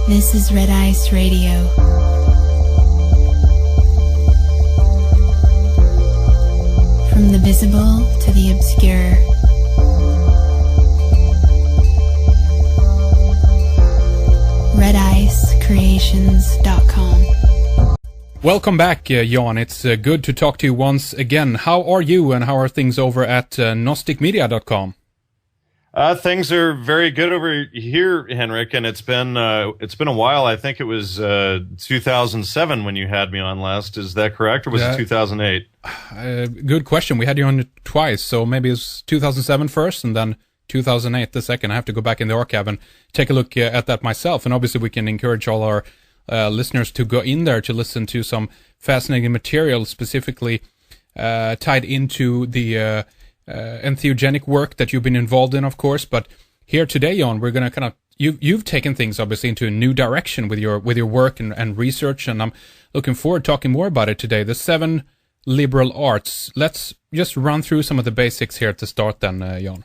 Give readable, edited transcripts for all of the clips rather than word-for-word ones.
This is Red Ice Radio. From the visible to the obscure. RedIceCreations.com. Welcome back, Jan. It's good to talk to you once again. How are you and how are things over at gnosticmedia.com? Things are very good over here, Henrik, and it's been a while. I think it was 2007 when you had me on last. Is that correct, or was it 2008? Good question. We had you on twice, so maybe it's 2007 first, and then 2008 the second. I have to go back in the archive and take a look at that myself. And obviously, we can encourage all our listeners to go in there to listen to some fascinating material, specifically tied into the entheogenic work that you've been involved in, of course. But here today, Jan, we're going to kind of you've taken things obviously into a new direction with your work and research, and I'm looking forward to talking more about it today. The 7 liberal arts. Let's just run through some of the basics here to start, then, Jan.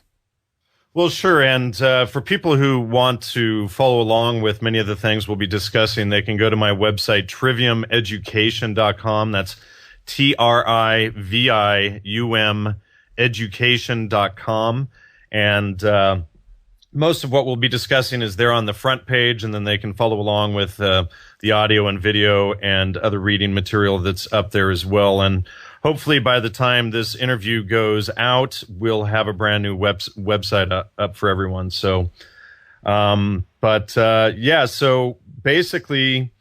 Well, sure. And for people who want to follow along with many of the things we'll be discussing, they can go to my website, triviumeducation.com. That's TRIVIUM education.com. And most of what we'll be discussing is there on the front page, and then they can follow along with the audio and video and other reading material that's up there as well. And hopefully by the time this interview goes out, we'll have a brand new website up for everyone. So, so basically,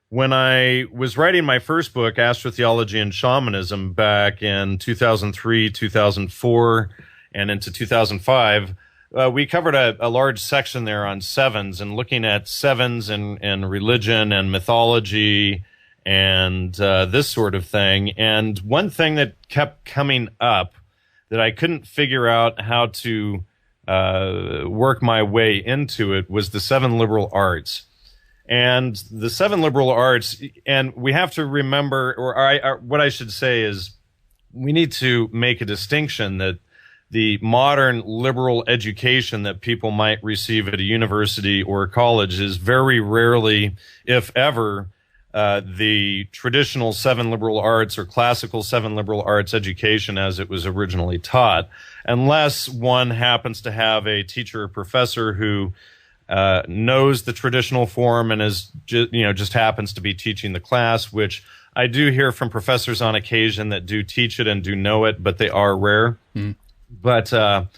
when I was writing my first book, Astrotheology and Shamanism, back in 2003, 2004, and into 2005, we covered a large section there on sevens and looking at sevens and religion and mythology and this sort of thing. And one thing that kept coming up that I couldn't figure out how to work my way into it was the 7 liberal arts. And the 7 liberal arts, and we have to remember, what I should say is, we need to make a distinction that the modern liberal education that people might receive at a university or college is very rarely, if ever, the traditional 7 liberal arts or classical 7 liberal arts education as it was originally taught, unless one happens to have a teacher or professor who knows the traditional form and is just happens to be teaching the class, which I do hear from professors on occasion that do teach it and do know it, but they are rare. But the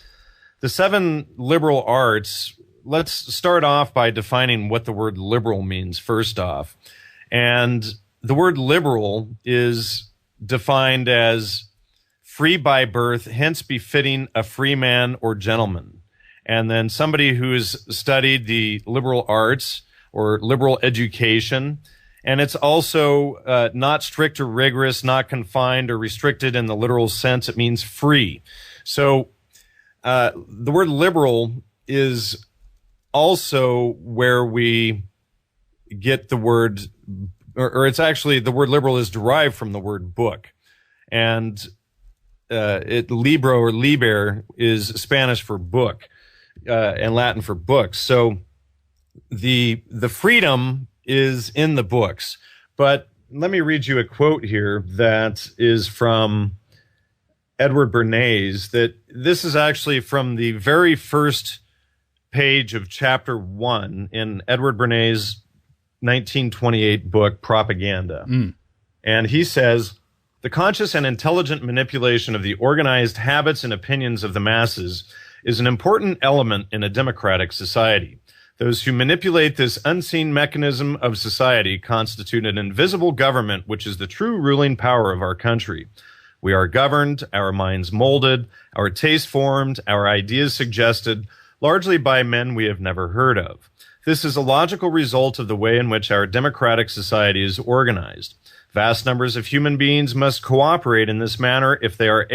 7 liberal arts, let's start off by defining what the word liberal means first off. And the word liberal is defined as free by birth, hence befitting a free man or gentleman. And then somebody who's studied the liberal arts or liberal education. And it's also not strict or rigorous, not confined or restricted in the literal sense. It means free. So the word liberal is also where we get the word, or it's actually, the word liberal is derived from the word book. And libro or liber is Spanish for book. And Latin for books. So the freedom is in the books. But let me read you a quote here that is from Edward Bernays. That this is actually from the very first page of chapter 1 in Edward Bernays' 1928 book, Propaganda. And he says, "The conscious and intelligent manipulation of the organized habits and opinions of the masses is an important element in a democratic society. Those who manipulate this unseen mechanism of society constitute an invisible government, which is the true ruling power of our country. We are governed, our minds molded, our tastes formed, our ideas suggested, largely by men we have never heard of. This is a logical result of the way in which our democratic society is organized. Vast numbers of human beings must cooperate in this manner if they are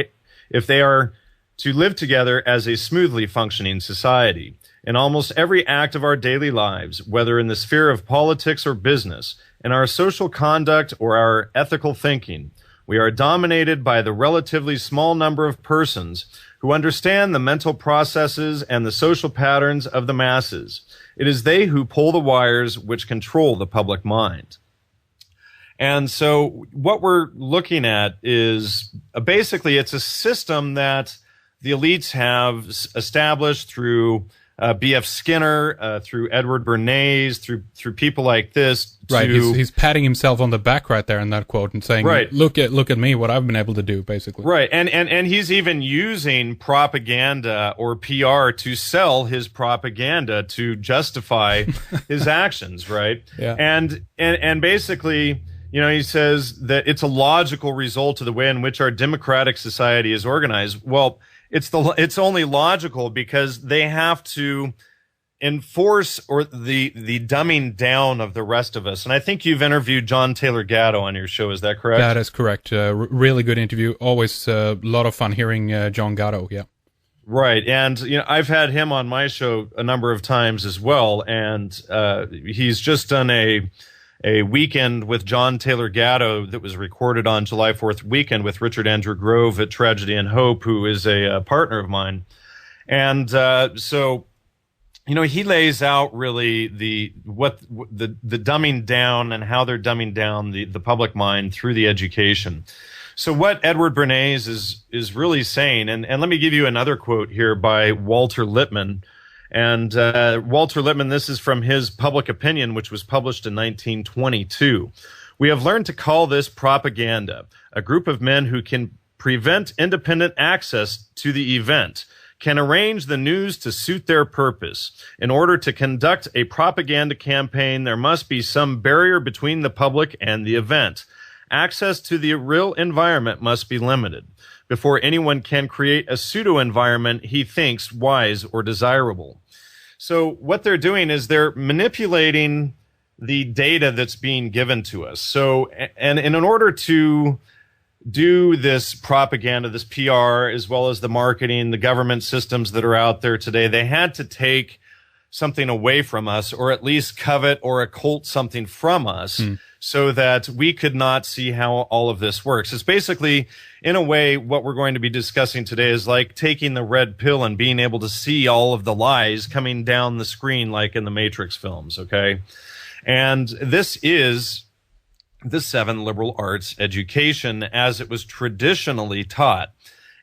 to live together as a smoothly functioning society. In almost every act of our daily lives, whether in the sphere of politics or business, in our social conduct or our ethical thinking, we are dominated by the relatively small number of persons who understand the mental processes and the social patterns of the masses. It is they who pull the wires which control the public mind. And so what we're looking at is basically it's a system that the elites have established through B.F. Skinner, through Edward Bernays, through people like this. Right, he's patting himself on the back right there in that quote and saying, right, look at me, what I've been able to do, basically. Right, and he's even using propaganda or PR to sell his propaganda to justify his actions, right? Yeah. And basically, he says that it's a logical result of the way in which our democratic society is organized. Well, it's only logical because they have to enforce the dumbing down of the rest of us. And I think you've interviewed John Taylor Gatto on your show. Is that correct? That is correct. Really good interview. Always a lot of fun hearing John Gatto. Yeah. Right. And, I've had him on my show a number of times as well. And he's just done a weekend with John Taylor Gatto that was recorded on July 4th weekend with Richard Andrew Grove at Tragedy and Hope, who is a partner of mine. And so, he lays out really the dumbing down and how they're dumbing down the public mind through the education. So what Edward Bernays is really saying, and let me give you another quote here by Walter Lippmann. And Walter Lippmann, this is from his Public Opinion, which was published in 1922. We have learned to call this propaganda, a group of men who can prevent independent access to the event, can arrange the news to suit their purpose. In order to conduct a propaganda campaign, there must be some barrier between the public and the event. Access to the real environment must be limited before anyone can create a pseudo-environment he thinks wise or desirable. So what they're doing is they're manipulating the data that's being given to us. So, and in order to do this propaganda, this PR, as well as the marketing, the government systems that are out there today, they had to take something away from us, or at least covet or occult something from us, so that we could not see how all of this works. It's basically, in a way, what we're going to be discussing today is like taking the red pill and being able to see all of the lies coming down the screen like in the Matrix films, okay? And this is the 7 liberal arts education as it was traditionally taught.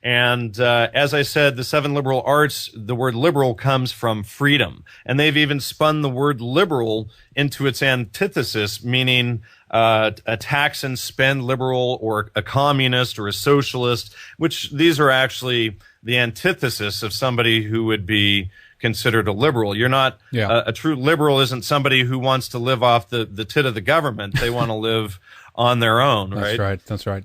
And as I said, the 7 liberal arts, the word liberal comes from freedom. And they've even spun the word liberal into its antithesis, meaning a tax and spend liberal or a communist or a socialist, which these are actually the antithesis of somebody who would be considered a liberal. You're not a true liberal isn't somebody who wants to live off the tit of the government. They want to live on their own, right? That's right. That's right.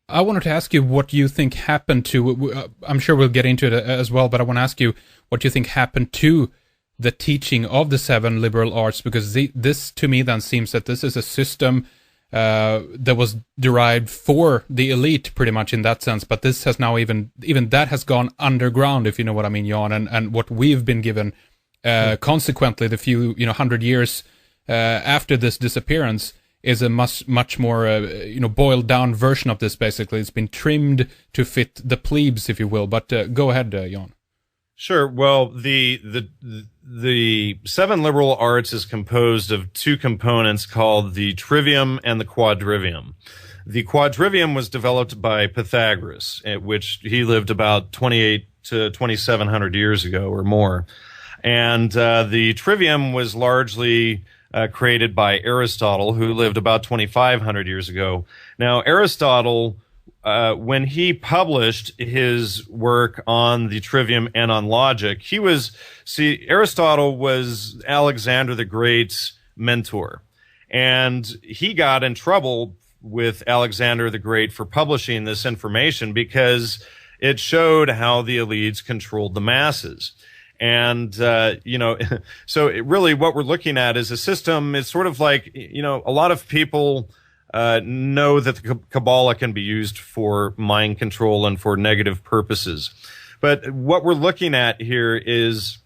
I wanted to ask you what you think happened to, I'm sure we'll get into it as well, but I want to ask you what you think happened to the teaching of the 7 liberal arts, because this to me then seems that this is a system that was derived for the elite pretty much in that sense, but this has now even that has gone underground, if you know what I mean, Jan, and what we've been given consequently the few 100 years after this disappearance is a much more boiled down version of this. Basically, it's been trimmed to fit the plebes, if you will. But go ahead, Jan. Sure. Well, the 7 liberal arts is composed of 2 components called the trivium and the quadrivium. The quadrivium was developed by Pythagoras, which he lived about 28 to 2,700 years ago or more, and the trivium was largely created by Aristotle, who lived about 2,500 years ago. Now, Aristotle, when he published his work on the trivium and on logic, Aristotle was Alexander the Great's mentor. And he got in trouble with Alexander the Great for publishing this information because it showed how the elites controlled the masses. And, so really what we're looking at is a system. It's sort of like, a lot of people know that the Kabbalah can be used for mind control and for negative purposes. But what we're looking at here is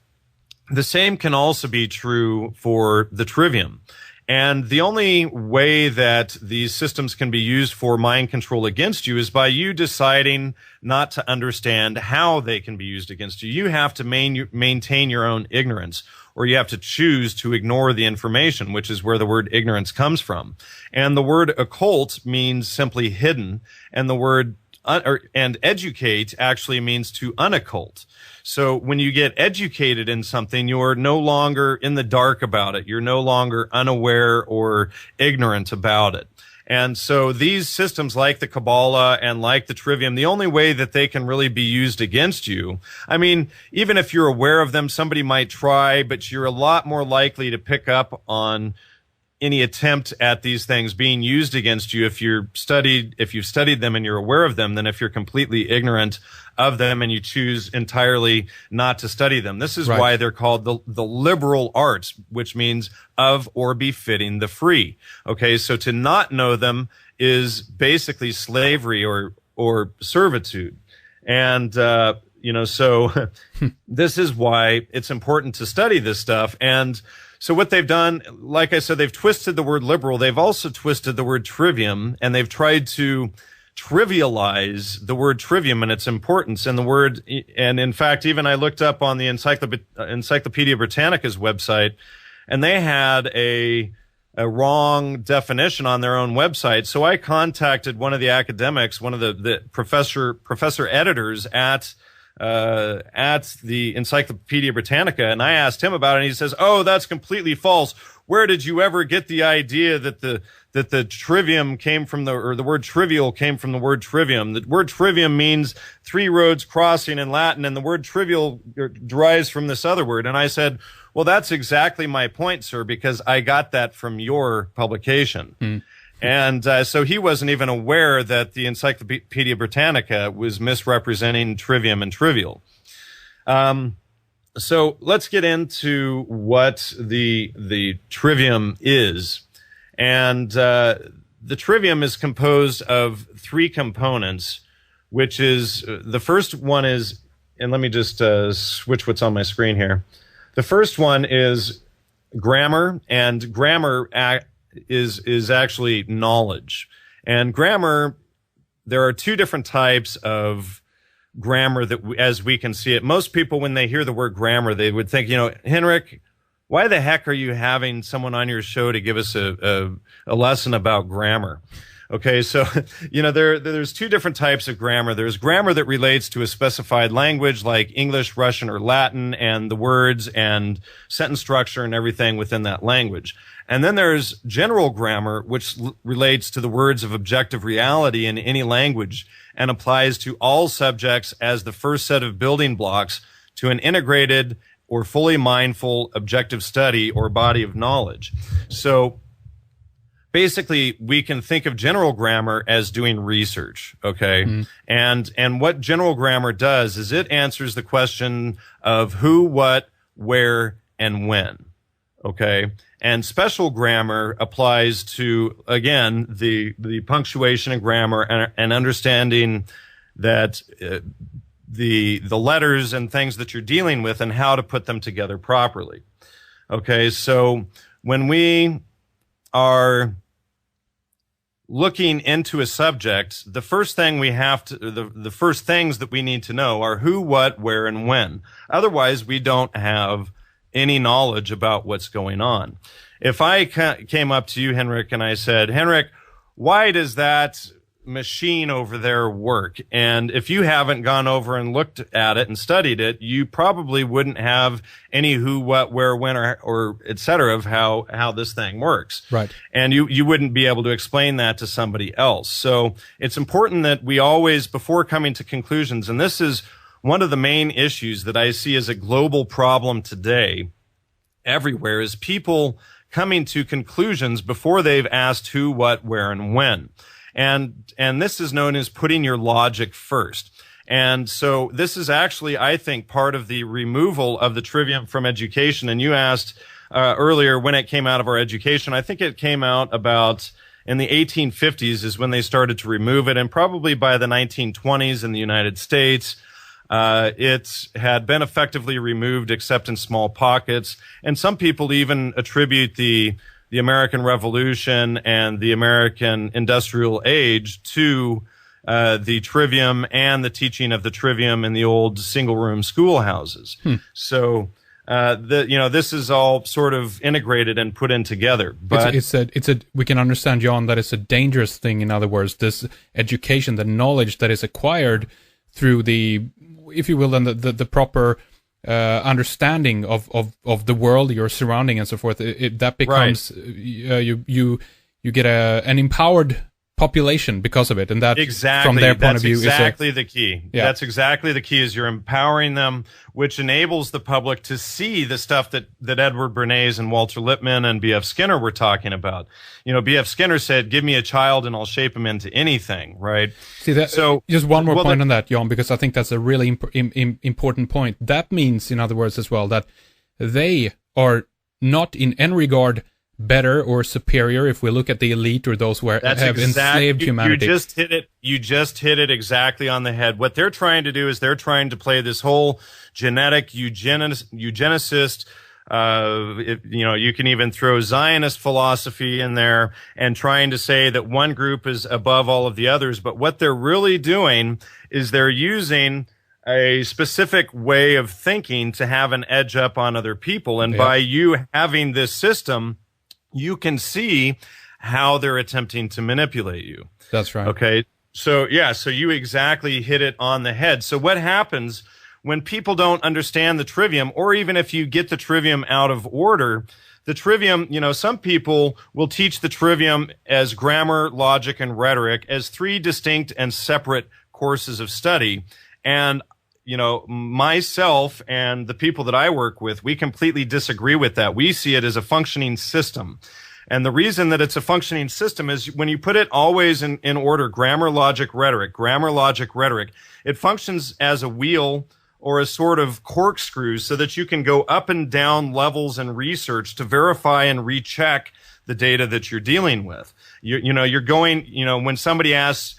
the same can also be true for the trivium. And the only way that these systems can be used for mind control against you is by you deciding not to understand how they can be used against you. You have to maintain your own ignorance, or you have to choose to ignore the information, which is where the word ignorance comes from. And the word occult means simply hidden, and the word and educate actually means to unoccult. So when you get educated in something, you're no longer in the dark about it. You're no longer unaware or ignorant about it. And so these systems like the Kabbalah and like the Trivium, the only way that they can really be used against you, I mean, even if you're aware of them, somebody might try, but you're a lot more likely to pick up on any attempt at these things being used against you if you've studied them and you're aware of them than if you're completely ignorant of them and you choose entirely not to study them. This is why they're called the liberal arts, which means of or befitting the free. Okay, so to not know them is basically slavery or servitude. And so this is why it's important to study this stuff. And so what they've done, like I said, they've twisted the word liberal. They've also twisted the word trivium, and they've tried to trivialize the word trivium and its importance. And the word, and in fact, even I looked up on the Encyclopedia Britannica's website, and they had a wrong definition on their own website. So I contacted one of the academics, one of the professor editors at the Encyclopedia Britannica, and I asked him about it, and he says, "Oh, that's completely false. Where did you ever get the idea that the trivium came from the word trivial came from the word trivium? The word trivium means three roads crossing in Latin, and the word trivial derives from this other word." And I said, "Well, that's exactly my point, sir, because I got that from your publication." Mm. And so he wasn't even aware that the Encyclopedia Britannica was misrepresenting trivium and trivial. So let's get into what the trivium is. And the trivium is composed of three components, which is the first one is, and let me just switch what's on my screen here. The first one is grammar, and grammar is actually knowledge. And grammar, there are two different types of grammar that, as we can see it. Most people, when they hear the word grammar, they would think, Henrik, why the heck are you having someone on your show to give us a lesson about grammar? Okay, so, there's two different types of grammar. There's grammar that relates to a specified language like English, Russian, or Latin, and the words and sentence structure and everything within that language. And then there's general grammar, which relates to the words of objective reality in any language and applies to all subjects as the first set of building blocks to an integrated or fully mindful objective study or body of knowledge. So basically, we can think of general grammar as doing research, okay? Mm-hmm. And what general grammar does is it answers the question of who, what, where, and when, okay? And special grammar applies to, again, the punctuation and grammar and understanding that the letters and things that you're dealing with and how to put them together properly. Okay, so when we are looking into a subject, the first thing we have to, the first things that we need to know are who, what, where, and when. Otherwise, we don't have any knowledge about what's going on. If I came up to you, Henrik, and I said, Henrik, why does that machine over there work? And if you haven't gone over and looked at it and studied it, you probably wouldn't have any who, what, where, when, or et cetera of how this thing works. Right. And you wouldn't be able to explain that to somebody else. So it's important that we always, before coming to conclusions, and this is one of the main issues that I see as a global problem today everywhere, is people coming to conclusions before they've asked who, what, where, and when. And this is known as putting your logic first. And so this is actually, I think, part of the removal of the trivium from education. And you asked earlier when it came out of our education. I think it came out about in the 1850s is when they started to remove it. And probably by the 1920s in the United States, it had been effectively removed except in small pockets. And some people even attribute the American Revolution and the American Industrial Age to the trivium and the teaching of the trivium in the old single-room schoolhouses. So this is all sort of integrated and put in together. But we can understand, John, that it's a dangerous thing. In other words, this education, the knowledge that is acquired through the, if you will, then the proper understanding of the world, your surrounding, and so forth. That becomes you get an empowered population because of it, and that from their point of view is exactly the key. Yeah. That's exactly the key, is you're empowering them, which enables the public to see the stuff that Edward Bernays and Walter Lippmann and B.F. Skinner were talking about. B.F. Skinner said, "Give me a child and I'll shape him into anything." Right. See that. So just one more point on that, Jon, because I think that's a really important point. That means, in other words, as well, that they are not in any regard better or superior if we look at the elite or those who have enslaved humanity. You just hit it exactly on the head. What they're trying to do is they're trying to play this whole genetic eugenicist, you can even throw Zionist philosophy in there, and trying to say that one group is above all of the others. But what they're really doing is they're using a specific way of thinking to have an edge up on other people. And by you having this system, you can see how they're attempting to manipulate you. That's right. Okay. So you exactly hit it on the head. So what happens when people don't understand the trivium, or even if you get the trivium out of order, the trivium, some people will teach the trivium as grammar, logic, and rhetoric as three distinct and separate courses of study. And myself and the people that I work with, we completely disagree with that. We see it as a functioning system. And the reason that it's a functioning system is when you put it always in order, grammar, logic, rhetoric, it functions as a wheel or a sort of corkscrew so that you can go up and down levels in research to verify and recheck the data that you're dealing with. You're going, when somebody asks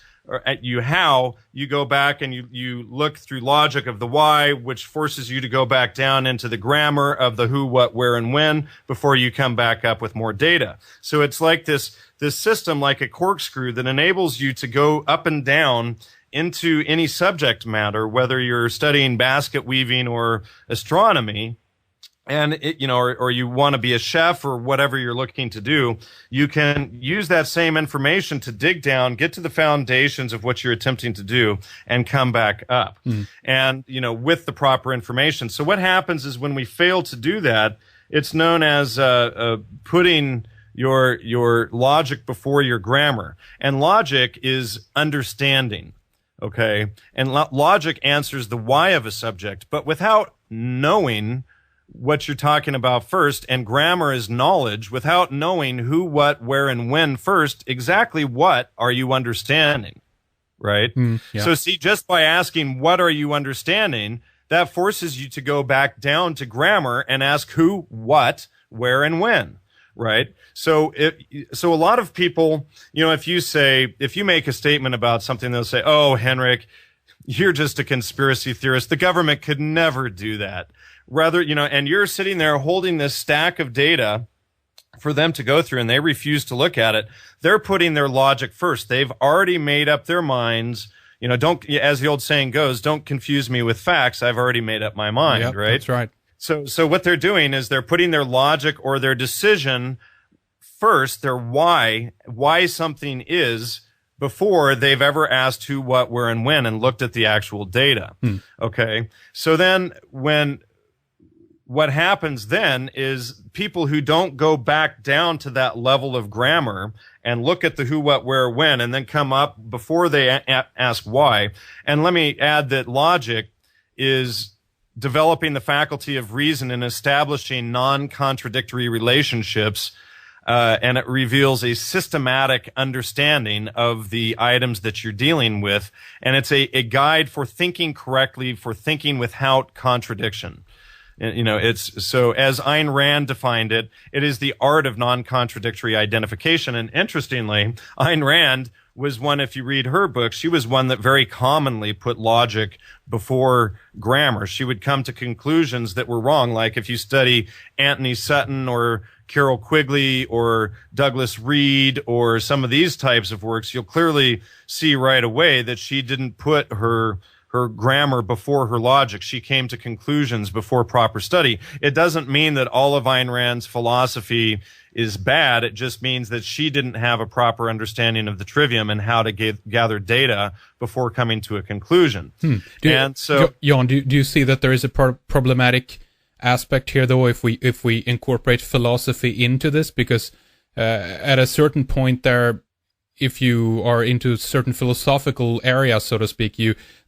at you how, you go back and you look through logic of the why, which forces you to go back down into the grammar of the who, what, where, and when before you come back up with more data. So it's like this system, like a corkscrew, that enables you to go up and down into any subject matter, whether you're studying basket weaving or astronomy. And or you want to be a chef or whatever you're looking to do, you can use that same information to dig down, get to the foundations of what you're attempting to do, and come back up. And, with the proper information. So what happens is when we fail to do that, it's known as putting your logic before your grammar. And logic is understanding. Okay. And logic answers the why of a subject, but without knowing what you're talking about first, and grammar is knowledge without knowing who, what, where, and when first, exactly what are you understanding, right? So see, just by asking what are you understanding, that forces you to go back down to grammar and ask who, what, where, and when, right? So a lot of people, if you make a statement about something, they'll say, "Oh, Henrik, you're just a conspiracy theorist. The government could never do that." Rather, and you're sitting there holding this stack of data for them to go through, and they refuse to look at it. They're putting their logic first. They've already made up their minds. Don't, as the old saying goes, don't confuse me with facts. I've already made up my mind, right? That's right. So what they're doing is they're putting their logic or their decision first, their why something is, before they've ever asked who, what, where, and when, and looked at the actual data. Okay. So then what happens then is people who don't go back down to that level of grammar and look at the who, what, where, when, and then come up before they ask why. And let me add that logic is developing the faculty of reason and establishing non-contradictory relationships, and it reveals a systematic understanding of the items that you're dealing with. And it's a guide for thinking correctly, for thinking without contradiction. It's so, as Ayn Rand defined it, it is the art of non-contradictory identification. And interestingly, Ayn Rand was one, if you read her book, she was one that very commonly put logic before grammar. She would come to conclusions that were wrong. Like if you study Anthony Sutton or Carol Quigley or Douglas Reed or some of these types of works, you'll clearly see right away that she didn't put her her grammar before her logic. She came to conclusions before proper study. It doesn't mean that all of Ayn Rand's philosophy is bad. It just means that she didn't have a proper understanding of the trivium and how to gather data before coming to a conclusion. Jan, do you see that there is a problematic aspect here, though, if we incorporate philosophy into this? Because at a certain point there, if you are into certain philosophical areas, so to speak,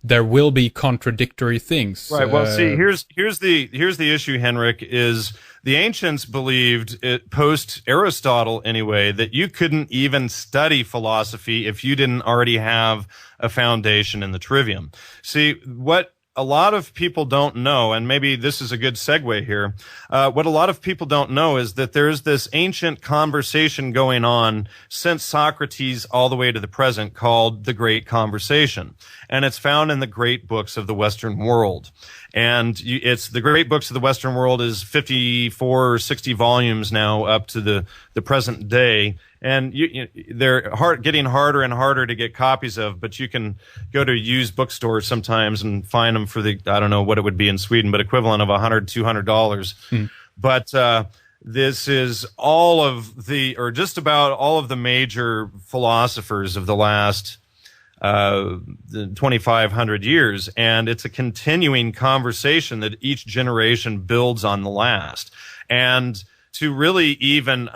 there will be contradictory things. Right. Well, see, here's the issue, Henrik, is the ancients believed, post Aristotle anyway, that you couldn't even study philosophy if you didn't already have a foundation in the trivium. See, what a lot of people don't know, and maybe this is a good segue here, what a lot of people don't know is that there's this ancient conversation going on since Socrates all the way to the present called the Great Conversation. And it's found in the great books of the Western world. And it's the great books of the Western world is 54 or 60 volumes now up to the present day. And they're getting harder and harder to get copies of, but you can go to used bookstores sometimes and find them for I don't know what it would be in Sweden, but equivalent of $100, $200. But this is just about all of the major philosophers of the last 2,500 years. And it's a continuing conversation that each generation builds on the last. And to really even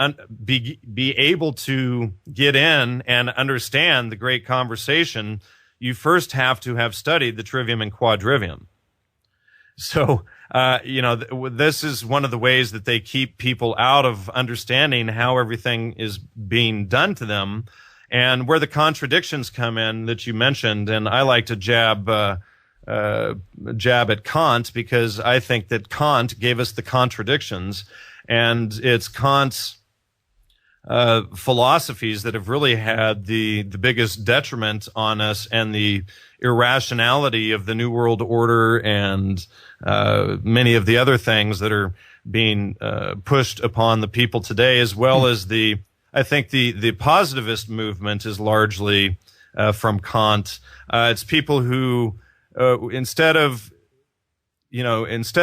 be able to get in and understand the great conversation, you first have to have studied the trivium and quadrivium. So, this is one of the ways that they keep people out of understanding how everything is being done to them, and where the contradictions come in that you mentioned. And I like to jab at Kant, because I think that Kant gave us the contradictions. And it's Kant's philosophies that have really had the biggest detriment on us, and the irrationality of the New World Order and many of the other things that are being pushed upon the people today, as well as I think the positivist movement is largely from Kant. It's people who instead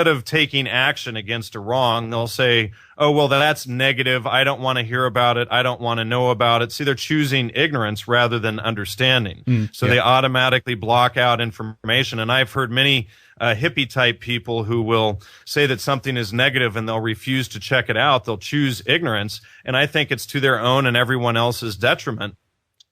of taking action against a wrong, they'll say, oh, well, that's negative. I don't want to hear about it. I don't want to know about it. See, they're choosing ignorance rather than understanding. They automatically block out information. And I've heard many hippie type people who will say that something is negative and they'll refuse to check it out. They'll choose ignorance. And I think it's to their own and everyone else's detriment,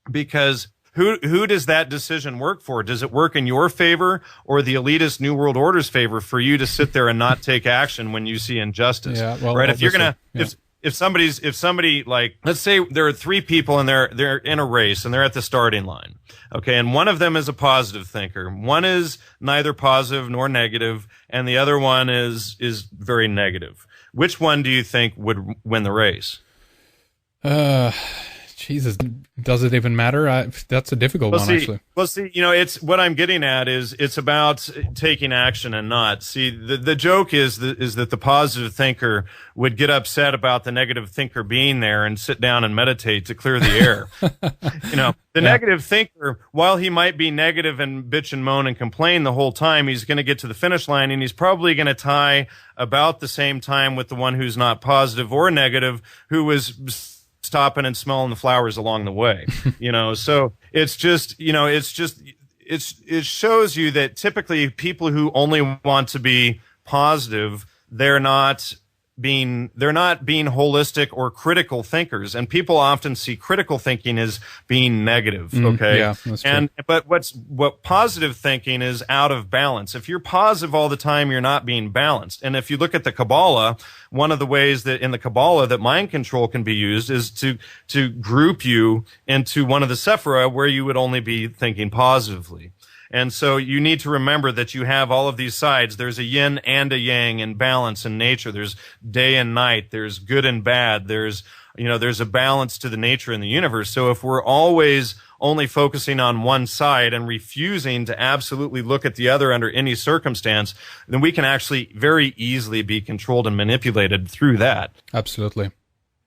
because who does that decision work for? Does it work in your favor or the elitist New World Order's favor for you to sit there and not take action when you see injustice? Yeah, well, right? If you're gonna, if somebody, like, let's say there are three people and they're in a race and they're at the starting line. Okay. And one of them is a positive thinker. One is neither positive nor negative. And the other one is very negative. Which one do you think would win the race? Jesus, does it even matter? That's a difficult one, actually. Well, see, it's what I'm getting at is it's about taking action and not. See, the joke is that the positive thinker would get upset about the negative thinker being there and sit down and meditate to clear the air. The negative thinker, while he might be negative and bitch and moan and complain the whole time, he's going to get to the finish line and he's probably going to tie about the same time with the one who's not positive or negative, who was stopping and smelling the flowers along the way, so it shows you that typically people who only want to be positive, they're not being holistic or critical thinkers. And people often see critical thinking as being negative. Okay. Yeah, that's true. But what positive thinking is out of balance. If you're positive all the time, you're not being balanced. And if you look at the Kabbalah, one of the ways that in the Kabbalah that mind control can be used is to group you into one of the Sephira where you would only be thinking positively. And so you need to remember that you have all of these sides. There's a yin and a yang in balance in nature. There's day and night. There's good and bad. There's a balance to the nature in the universe. So if we're always only focusing on one side and refusing to absolutely look at the other under any circumstance, then we can actually very easily be controlled and manipulated through that. Absolutely.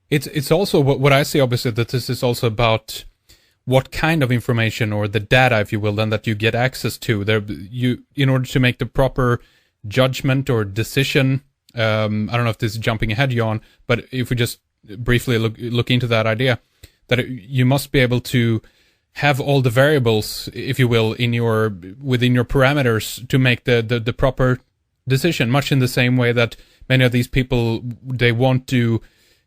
It's also what I see, obviously, that this is also about what kind of information or the data, if you will, then that you get access to. In order to make the proper judgment or decision. I don't know if this is jumping ahead, Jan, but if we just briefly look into that idea, that you must be able to have all the variables, if you will, within your parameters to make the proper decision, much in the same way that many of these people, they want to,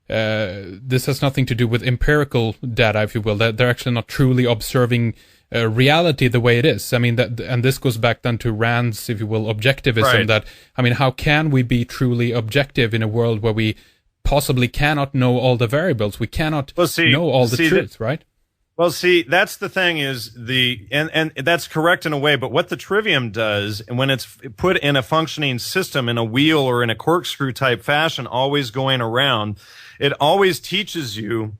this has nothing to do with empirical data, if you will. They're actually not truly observing reality the way it is. I mean, and this goes back then to Rand's, if you will, objectivism. Right. How can we be truly objective in a world where we possibly cannot know all the variables? We cannot know all the truth, right? Well, see, that's the thing is and that's correct in a way, but what the Trivium does, and when it's put in a functioning system, in a wheel or in a corkscrew type fashion, always going around, it always teaches you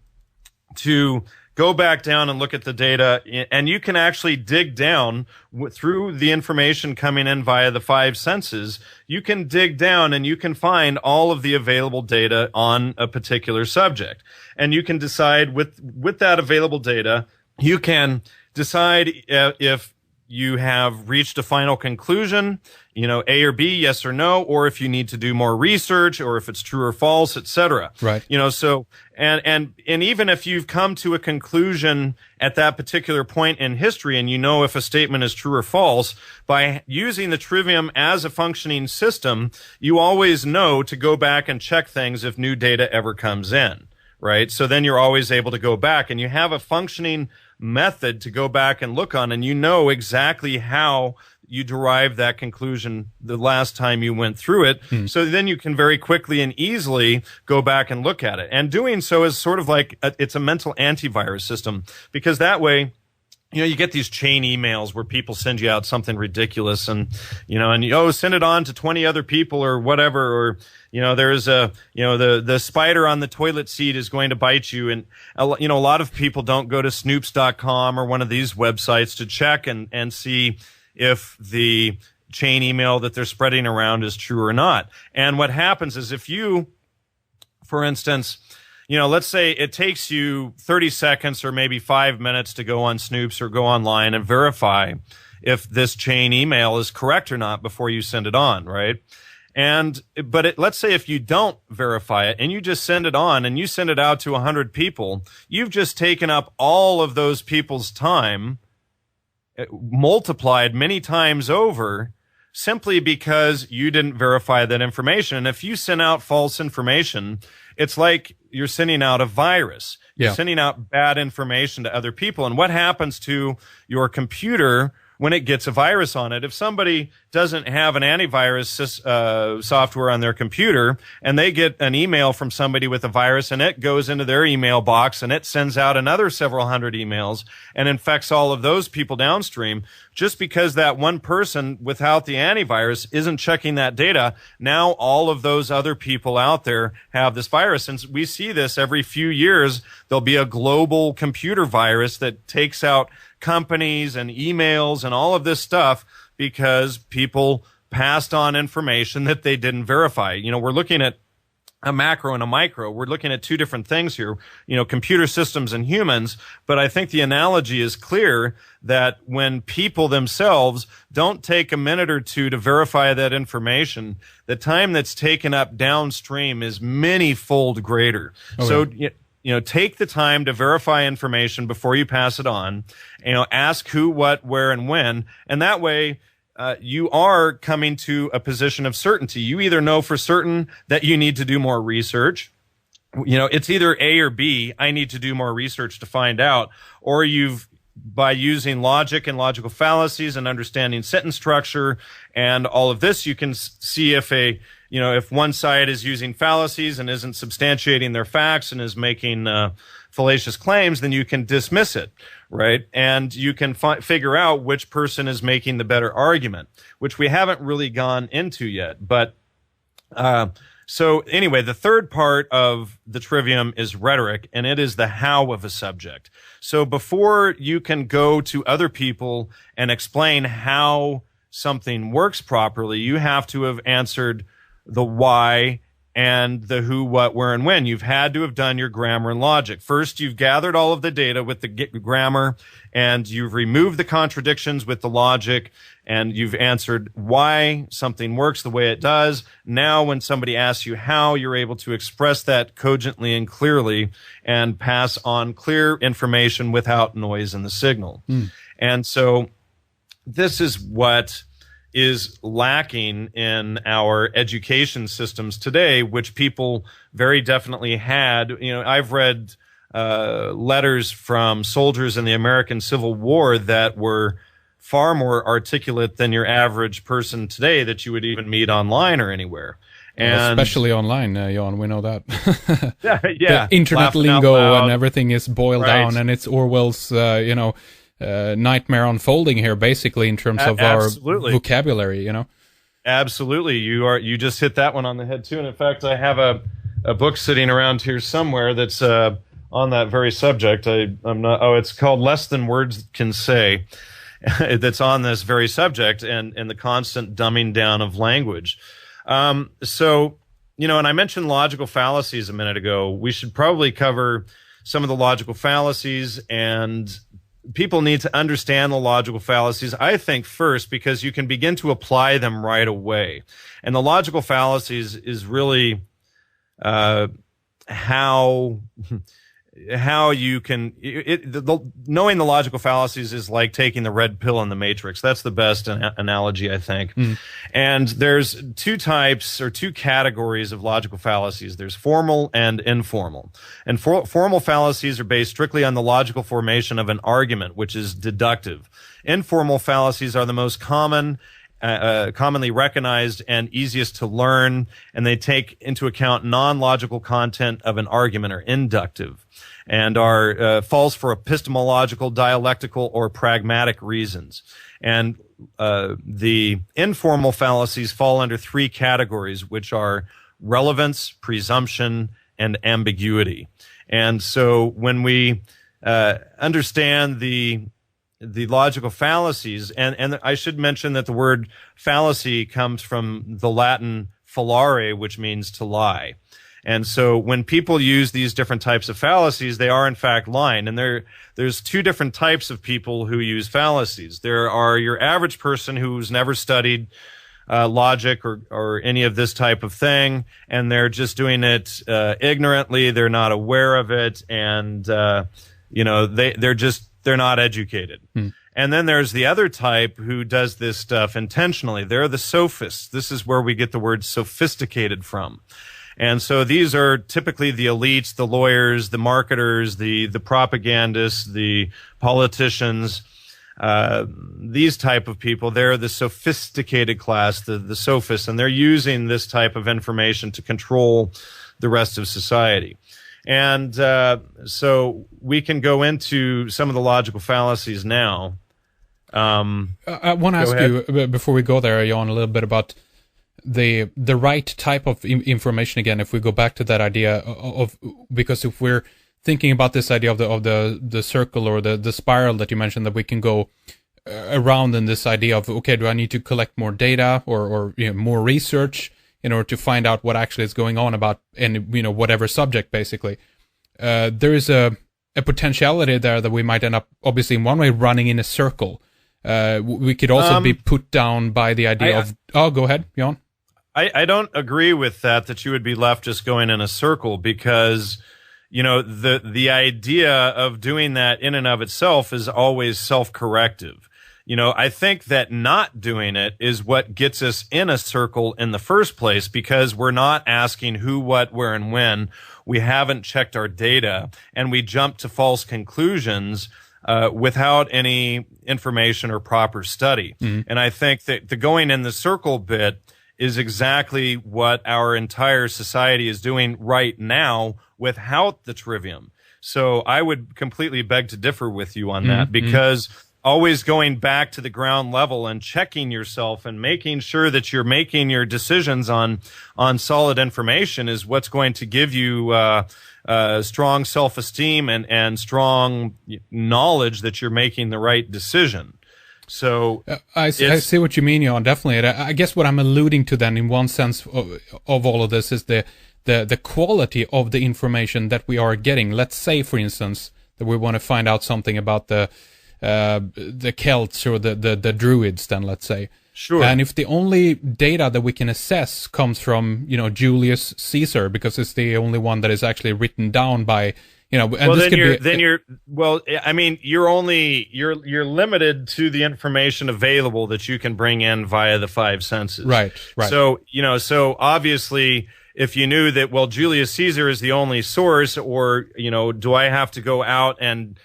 to go back down and look at the data, and you can actually dig down through the information coming in via the five senses. You can dig down and you can find all of the available data on a particular subject. And you can decide with that available data, you can decide if you have reached a final conclusion, A or B, yes or no, or if you need to do more research, or if it's true or false, etc. Right. So, and even if you've come to a conclusion at that particular point in history, and if a statement is true or false, by using the Trivium as a functioning system, you always know to go back and check things if new data ever comes in, right? So then you're always able to go back, and you have a functioning method to go back and look on, and you know exactly how you derived that conclusion the last time you went through it. So then you can very quickly and easily go back and look at it. And doing so is sort of like it's a mental antivirus system, because that way, you get these chain emails where people send you out something ridiculous and send it on to 20 other people or whatever, or, there's the spider on the toilet seat is going to bite you. And, a lot of people don't go to snoops.com or one of these websites to check and see if the chain email that they're spreading around is true or not. And what happens is if you, for instance, let's say it takes you 30 seconds or maybe 5 minutes to go on Snoops or go online and verify if this chain email is correct or not before you send it on, right? But let's say if you don't verify it and you just send it on and you send it out to 100 people, you've just taken up all of those people's time, multiplied many times over, simply because you didn't verify that information. And if you send out false information, it's like you're sending out a virus. You're sending out bad information to other people. And what happens to your computer when it gets a virus on it? If somebody doesn't have an antivirus software on their computer and they get an email from somebody with a virus and it goes into their email box and it sends out another several hundred emails and infects all of those people downstream, just because that one person without the antivirus isn't checking that data, now all of those other people out there have this virus. And we see this every few years. There'll be a global computer virus that takes out companies and emails and all of this stuff because people passed on information that they didn't verify. We're looking at a macro and a micro. We're looking at two different things here, computer systems and humans. But I think the analogy is clear that when people themselves don't take a minute or two to verify that information, the time that's taken up downstream is many-fold greater. Okay. So, take the time to verify information before you pass it on. Ask who, what, where, and when. And that way, you are coming to a position of certainty. You either know for certain that you need to do more research. It's either A or B. I need to do more research to find out. Or by using logic and logical fallacies and understanding sentence structure and all of this, you can see if one side is using fallacies and isn't substantiating their facts and is making fallacious claims, then you can dismiss it, right? And you can figure out which person is making the better argument, which we haven't really gone into yet. But so anyway, the third part of the Trivium is rhetoric, and it is the how of a subject. So before you can go to other people and explain how something works properly, you have to have answered the why and the who, what, where, and when. You've had to have done your grammar and logic. First, you've gathered all of the data with the grammar, and you've removed the contradictions with the logic, and you've answered why something works the way it does. Now, when somebody asks you how, you're able to express that cogently and clearly and pass on clear information without noise in the signal. And so this is what is lacking in our education systems today, which people very definitely had. You know, I've read letters from soldiers in the American Civil War that were far more articulate than your average person today that you would even meet online or anywhere. And especially online, Jan, we know that. Yeah. The internet lingo and everything is boiled Right. down, and it's Orwell's, nightmare unfolding here, basically, in terms of Absolutely. our vocabulary, Absolutely. You just hit that one on the head too. And in fact, I have a book sitting around here somewhere that's on that very subject. It's called Less Than Words Can Say. That's on this very subject and the constant dumbing down of language. And I mentioned logical fallacies a minute ago. We should probably cover some of the logical fallacies, and people need to understand the logical fallacies, I think, first, because you can begin to apply them right away. And the logical fallacies is really how you can knowing the logical fallacies is like taking the red pill in the Matrix. That's the best analogy, I think. And there's two types or two categories of logical fallacies. There's formal and informal. And formal fallacies are based strictly on the logical formation of an argument, which is deductive. Informal fallacies are the most commonly recognized and easiest to learn, and they take into account non-logical content of an argument, or inductive, and are false for epistemological, dialectical, or pragmatic reasons. And the informal fallacies fall under three categories, which are relevance, presumption, and ambiguity. And so when we understand the logical fallacies, and I should mention that the word fallacy comes from the Latin fallare, which means to lie. And so when people use these different types of fallacies, they are in fact lying. And there's two different types of people who use fallacies. There are your average person who's never studied logic or any of this type of thing, and they're just doing it ignorantly. They're not aware of it, and they're not educated. And then there's the other type who does this stuff intentionally. They're the sophists. This is where we get the word sophisticated from. And so these are typically the elites, the lawyers, the marketers, the propagandists, the politicians, these type of people. They're the sophisticated class, the sophists, and they're using this type of information to control the rest of society. And so we can go into some of the logical fallacies now. I want to ask you, before we go there, Jan, a little bit about the right type of information again. If we go back to that idea of because if we're thinking about this idea of the circle or the spiral that you mentioned, that we can go around in this idea of, okay, do I need to collect more data or more research in order to find out what actually is going on about whatever subject, basically. There is a potentiality there that we might end up, obviously, in one way, running in a circle. We could also be put down by the idea of... Oh, go ahead, Jan. I don't agree with that you would be left just going in a circle, because, the idea of doing that in and of itself is always self-corrective. I think that not doing it is what gets us in a circle in the first place, because we're not asking who, what, where, and when. We haven't checked our data, and we jump to false conclusions without any information or proper study. And I think that the going in the circle bit is exactly what our entire society is doing right now without the trivium. So I would completely beg to differ with you on that, because always going back to the ground level and checking yourself and making sure that you're making your decisions on solid information is what's going to give you strong self-esteem and strong knowledge that you're making the right decision. So I see what you mean, Jan, definitely. I guess what I'm alluding to then, in one sense, of all of this is the quality of the information that we are getting. Let's say, for instance, that we want to find out something about the Celts or the Druids, then let's say. Sure. And if the only data that we can assess comes from, Julius Caesar, because it's the only one that is actually written down by, and well, this you're limited to the information available that you can bring in via the five senses. Right. So, so obviously, if you knew that, well, Julius Caesar is the only source, or, do I have to go out and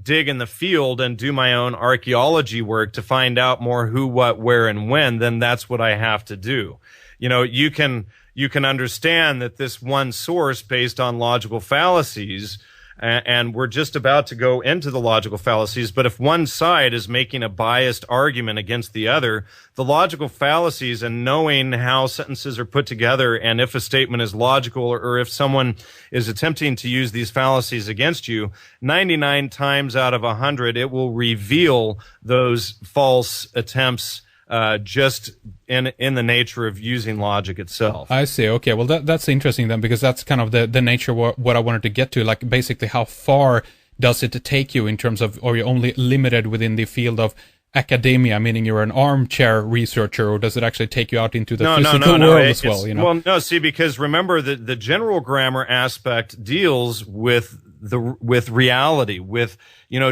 dig in the field and do my own archaeology work to find out more who, what, where, and when, then that's what I have to do. You can understand that this one source based on logical fallacies, and we're just about to go into the logical fallacies, but if one side is making a biased argument against the other, the logical fallacies and knowing how sentences are put together and if a statement is logical or if someone is attempting to use these fallacies against you, 99 times out of 100, it will reveal those false attempts just in the nature of using logic itself. I see. Okay. Well, that's interesting then, because that's kind of the nature of what I wanted to get to. Like, basically, how far does it take you in terms of, or you're only limited within the field of academia, meaning you're an armchair researcher, or does it actually take you out into the physical world as well? Well, no, see, because remember the general grammar aspect deals with reality, with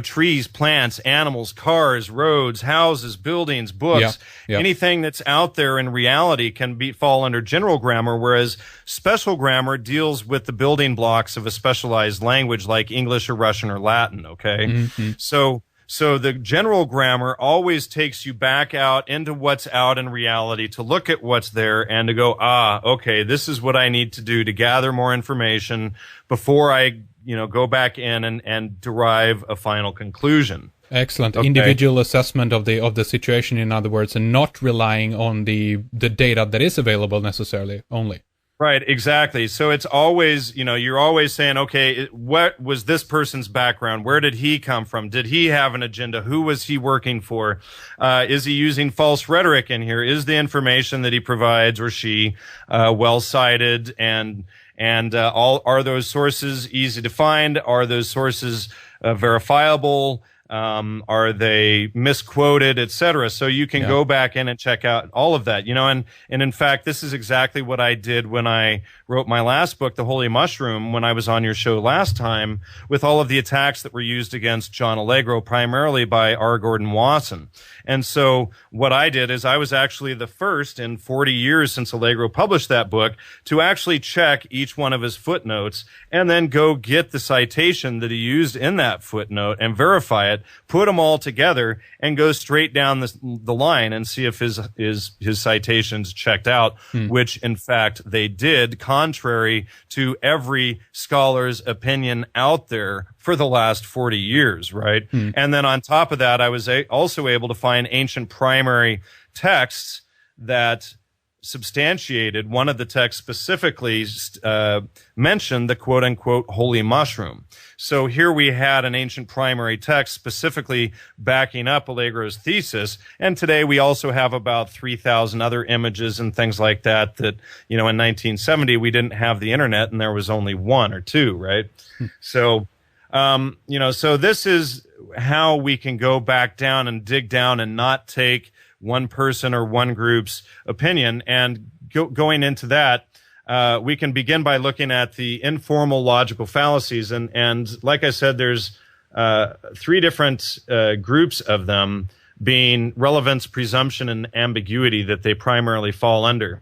trees, plants, animals, cars, roads, houses, buildings, books. Yeah. Anything that's out there in reality can fall under general grammar, whereas special grammar deals with the building blocks of a specialized language like English or Russian or Latin. Okay, mm-hmm. So the general grammar always takes you back out into what's out in reality to look at what's there and to go, okay, this is what I need to do to gather more information before I go back in and derive a final conclusion. Excellent. Okay. Individual assessment of the situation, in other words, and not relying on the data that is available necessarily only. Right, exactly. So it's always, you're always saying, okay, what was this person's background? Where did he come from? Did he have an agenda? Who was he working for? Is he using false rhetoric in here? Is the information that he provides, or she, well cited, and are those sources easy to find? Are those sources verifiable? Are they misquoted, etc.? So you can go back in and check out all of that, and in fact, this is exactly what I did when I wrote my last book, The Holy Mushroom, when I was on your show last time, with all of the attacks that were used against John Allegro, primarily by R. Gordon Wasson. And so what I did is I was actually the first in 40 years since Allegro published that book to actually check each one of his footnotes and then go get the citation that he used in that footnote and verify it, put them all together, and go straight down the line and see if his citations checked out, which in fact they did, contrary to every scholar's opinion out there for the last 40 years, right? And then on top of that, I was also able to find ancient primary texts that substantiated. One of the texts specifically mentioned the quote-unquote holy mushroom. So here we had an ancient primary text specifically backing up Allegro's thesis, and today we also have about 3,000 other images and things like that in 1970 we didn't have the internet and there was only one or two, right? So, so this is how we can go back down and dig down and not take one person or one group's opinion. And going into that, we can begin by looking at the informal logical fallacies. And like I said, there's three different groups of them, being relevance, presumption, and ambiguity, that they primarily fall under.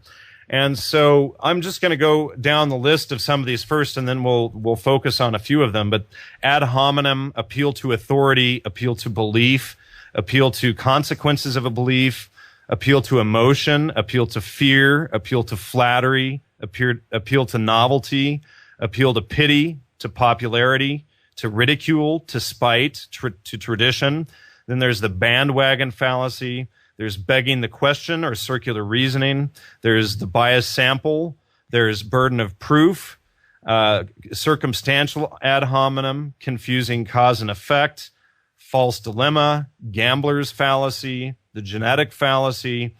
And so I'm just going to go down the list of some of these first, and then we'll focus on a few of them. But ad hominem, appeal to authority, appeal to belief, appeal to consequences of a belief, appeal to emotion, appeal to fear, appeal to flattery, appeal to novelty, appeal to pity, to popularity, to ridicule, to spite, to tradition. Then there's the bandwagon fallacy. There's begging the question or circular reasoning. There's the bias sample. There's burden of proof, circumstantial ad hominem, confusing cause and effect, false dilemma, gambler's fallacy, the genetic fallacy.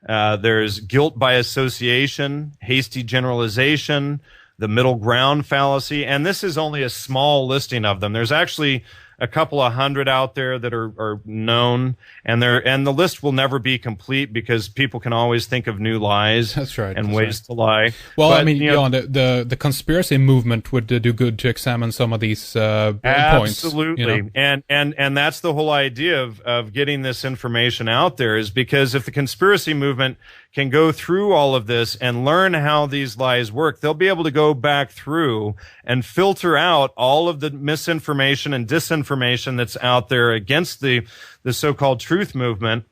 There's guilt by association, hasty generalization, the middle ground fallacy. And this is only a small listing of them. There's actually a couple of hundred out there that are known, and the list will never be complete because people can always think of new lies. That's right. And ways to lie. Well, but, I mean, the conspiracy movement would do good to examine some of these points. Absolutely. And that's the whole idea of getting this information out there, is because if the conspiracy movement can go through all of this and learn how these lies work, they'll be able to go back through and filter out all of the misinformation and disinformation that's out there against the so-called truth movement.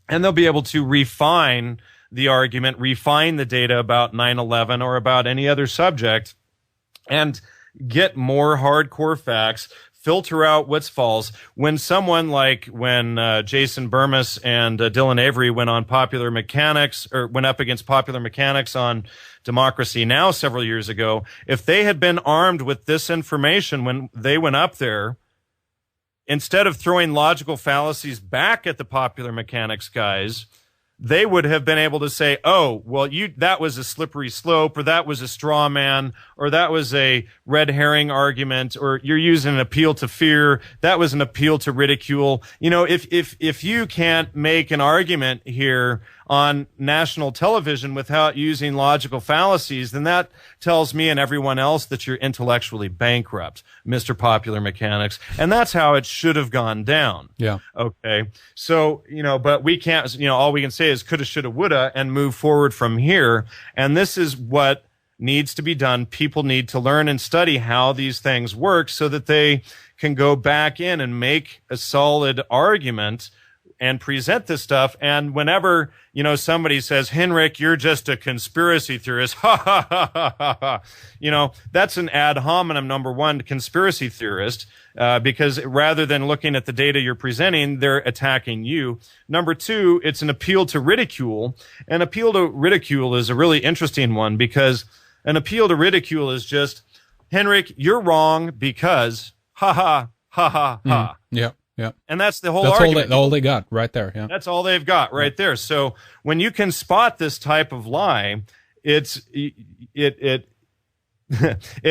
And they'll be able to refine the argument, refine the data about 9/11 or about any other subject, and get more hardcore facts, filter out what's false. When someone like Jason Burmis and Dylan Avery went on Popular Mechanics, or went up against Popular Mechanics on Democracy Now! Several years ago, if they had been armed with this information when they went up there, instead of throwing logical fallacies back at the Popular Mechanics guys, they would have been able to say, oh, well, that was a slippery slope, or that was a straw man, or that was a red herring argument, or you're using an appeal to fear, that was an appeal to ridicule. You know, if you can't make an argument here on national television without using logical fallacies, then that tells me and everyone else that you're intellectually bankrupt, Mr. Popular Mechanics. And that's how it should have gone down. Yeah. Okay. So, but we can't, all we can say is coulda, shoulda, woulda, and move forward from here. And this is what needs to be done. People need to learn and study how these things work so that they can go back in and make a solid argument and present this stuff. And whenever, somebody says, Henrik, you're just a conspiracy theorist, ha, ha, ha, ha, ha, ha. That's an ad hominem, number one, conspiracy theorist, because rather than looking at the data you're presenting, they're attacking you. Number two, it's an appeal to ridicule. An appeal to ridicule is a really interesting one, because an appeal to ridicule is just, Henrik, you're wrong because, ha, ha, ha, ha, ha. Yeah. Yeah. And that's the whole argument. That's all they got right there. Yeah. That's all they've got right there. So when you can spot this type of lie, it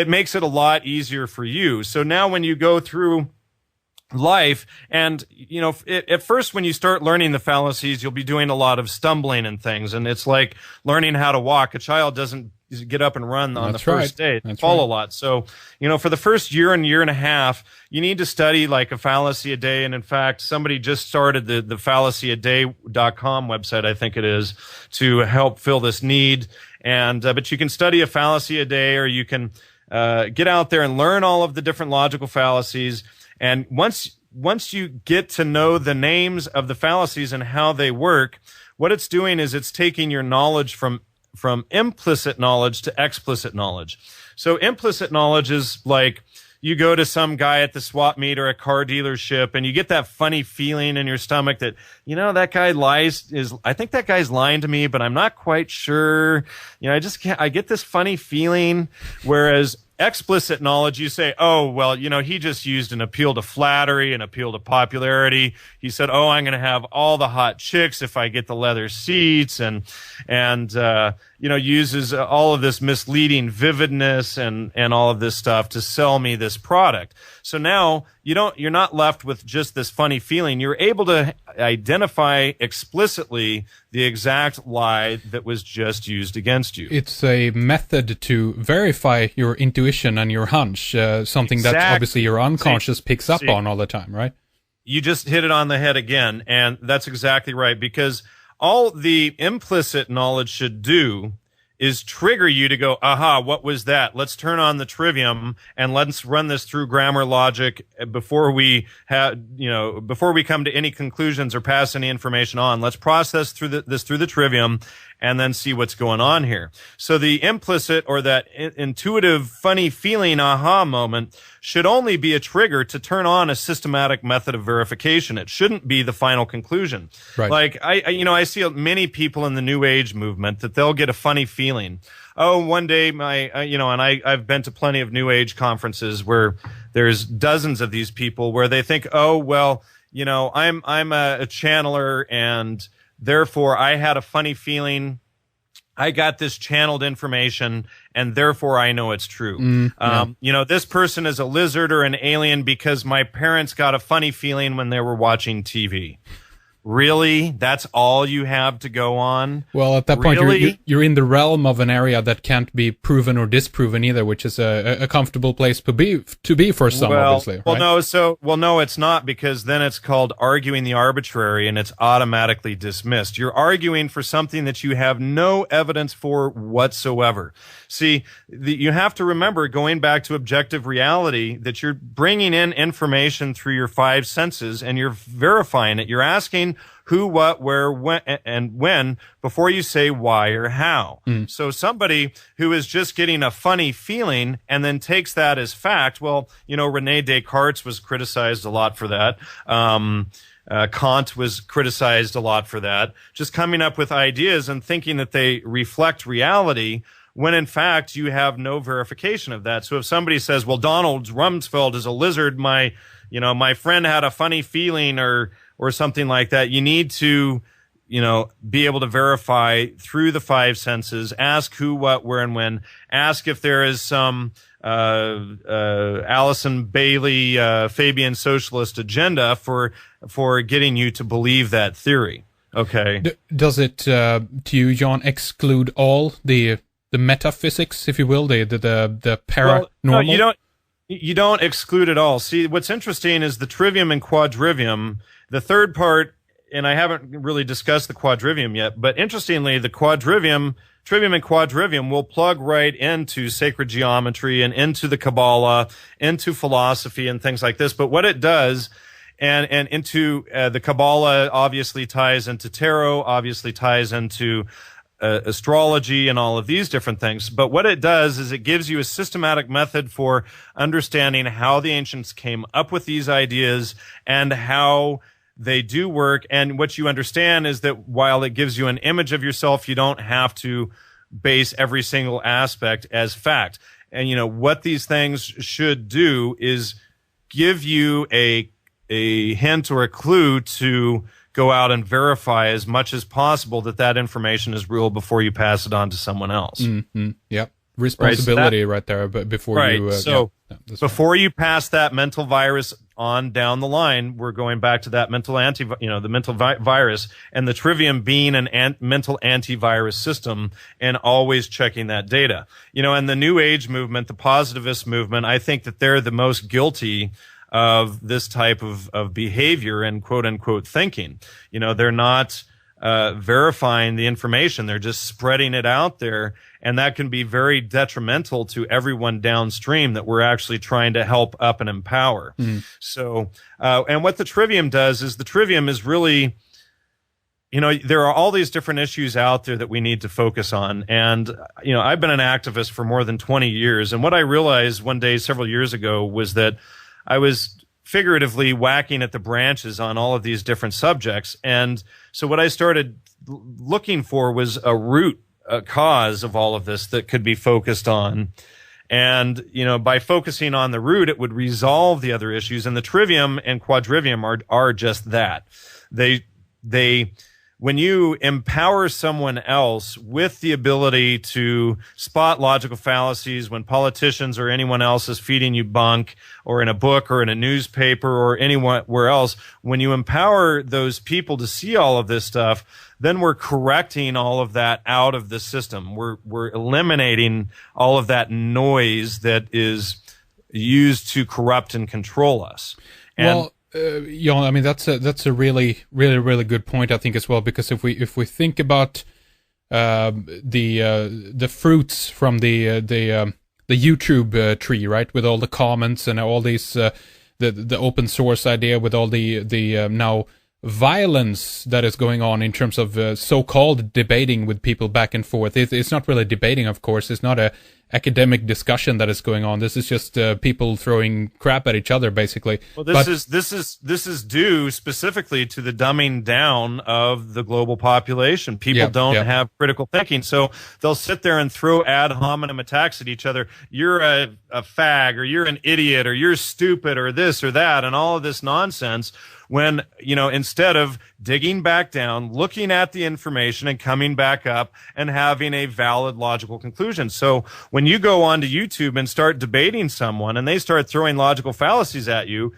makes it a lot easier for you. So now when you go through life, and at first when you start learning the fallacies, you'll be doing a lot of stumbling and things, and it's like learning how to walk. A child doesn't get up and run on the first day. They fall a lot. So, for the first year and a half, you need to study like a fallacy a day. And in fact, somebody just started the fallacyadaday.com website, I think it is, to help fill this need. And, but you can study a fallacy a day, or you can, get out there and learn all of the different logical fallacies. And once you get to know the names of the fallacies and how they work, what it's doing is it's taking your knowledge from implicit knowledge to explicit knowledge. So implicit knowledge is like you go to some guy at the swap meet or a car dealership, and you get that funny feeling in your stomach that, that guy I think that guy's lying to me, but I'm not quite sure. I get this funny feeling. Whereas explicit knowledge, you say, oh, well, he just used an appeal to flattery, an appeal to popularity. He said, oh, I'm going to have all the hot chicks if I get the leather seats, and uses all of this misleading vividness and all of this stuff to sell me this product. So now you're not left with just this funny feeling. You're able to identify explicitly the exact lie that was just used against you. It's a method to verify your intuition and your hunch, something that obviously your unconscious picks up on all the time, right? You just hit it on the head again, and that's exactly right, because all the implicit knowledge should do is trigger you to go, aha, what was that? Let's turn on the Trivium and let's run this through grammar logic before we come to any conclusions or pass any information on. Let's process through the Trivium and then see what's going on here. So the implicit, or that intuitive, funny feeling aha moment, should only be a trigger to turn on a systematic method of verification. It shouldn't be the final conclusion. Right. Like I see many people in the New Age movement that they'll get a funny feeling. oh, one day and I've been to plenty of New Age conferences where there's dozens of these people where they think, oh, well, I'm a channeler and therefore I had a funny feeling. I got this channeled information and therefore I know it's true. This person is a lizard or an alien because my parents got a funny feeling when they were watching TV. Really? That's all you have to go on? Well, at that point, you're in the realm of an area that can't be proven or disproven either, which is a comfortable place to be for some, obviously. Well, right? no, it's not, because then it's called arguing the arbitrary and it's automatically dismissed. You're arguing for something that you have no evidence for whatsoever. See, you have to remember, going back to objective reality, that you're bringing in information through your five senses and you're verifying it. You're asking who, what, where, when before you say why or how. So somebody who is just getting a funny feeling and then takes that as fact, well, Rene Descartes was criticized a lot for that. Kant was criticized a lot for that. Just coming up with ideas and thinking that they reflect reality, when in fact you have no verification of that. So if somebody says, well, Donald Rumsfeld is a lizard, my friend had a funny feeling or something like that, you need to, be able to verify through the five senses, ask who, what, where, and when, ask if there is some Alison Bailey Fabian socialist agenda for getting you to believe that theory. Okay. Does it, to you, John, exclude all the metaphysics, if you will, the paranormal? Well, no, you don't exclude it all. See, what's interesting is the trivium and quadrivium. The third part, and I haven't really discussed the quadrivium yet, but interestingly, the trivium and quadrivium will plug right into sacred geometry and into the Kabbalah, into philosophy and things like this. But what it does, and into the Kabbalah obviously ties into tarot, obviously ties into astrology and all of these different things. But what it does is it gives you a systematic method for understanding how the ancients came up with these ideas and how they do work. And what you understand is that while it gives you an image of yourself, you don't have to base every single aspect as fact. And, what these things should do is give you a hint or a clue to go out and verify as much as possible that information is real before you pass it on to someone else. Mm-hmm. Yep. Responsibility right there, but before you... before you pass that mental virus on down the line, we're going back to that mental virus, and the trivium being an mental antivirus system and always checking that data. And the New Age movement, the positivist movement, I think that they're the most guilty of this type of behavior and quote unquote thinking. They're not verifying the information. They're just spreading it out there. And that can be very detrimental to everyone downstream that we're actually trying to help up and empower. So, and what the trivium does is the trivium is really, there are all these different issues out there that we need to focus on. And, I've been an activist for more than 20 years. And what I realized one day several years ago was that I was figuratively whacking at the branches on all of these different subjects. And so what I started looking for was a root cause of all of this that could be focused on. And, by focusing on the root, it would resolve the other issues. And the trivium and quadrivium are just that. When you empower someone else with the ability to spot logical fallacies when politicians or anyone else is feeding you bunk, or in a book or in a newspaper or anywhere else, when you empower those people to see all of this stuff, then we're correcting all of that out of the system. We're eliminating all of that noise that is used to corrupt and control us. And I mean, that's a really, really, really good point, I think, as well, because if we think about the fruits from the YouTube tree, right, with all the comments and all these the open source idea, with all the now violence that is going on in terms of so-called debating with people back and forth. It's not really debating, of course. It's not a academic discussion that is going on. This is just people throwing crap at each other, basically. Well, this is due specifically to the dumbing down of the global population. People don't have critical thinking, so they'll sit there and throw ad hominem attacks at each other. You're a fag, or you're an idiot, or you're stupid, or this or that, and all of this nonsense. When, instead of digging back down, looking at the information and coming back up and having a valid logical conclusion. So when you go onto YouTube and start debating someone and they start throwing logical fallacies at you,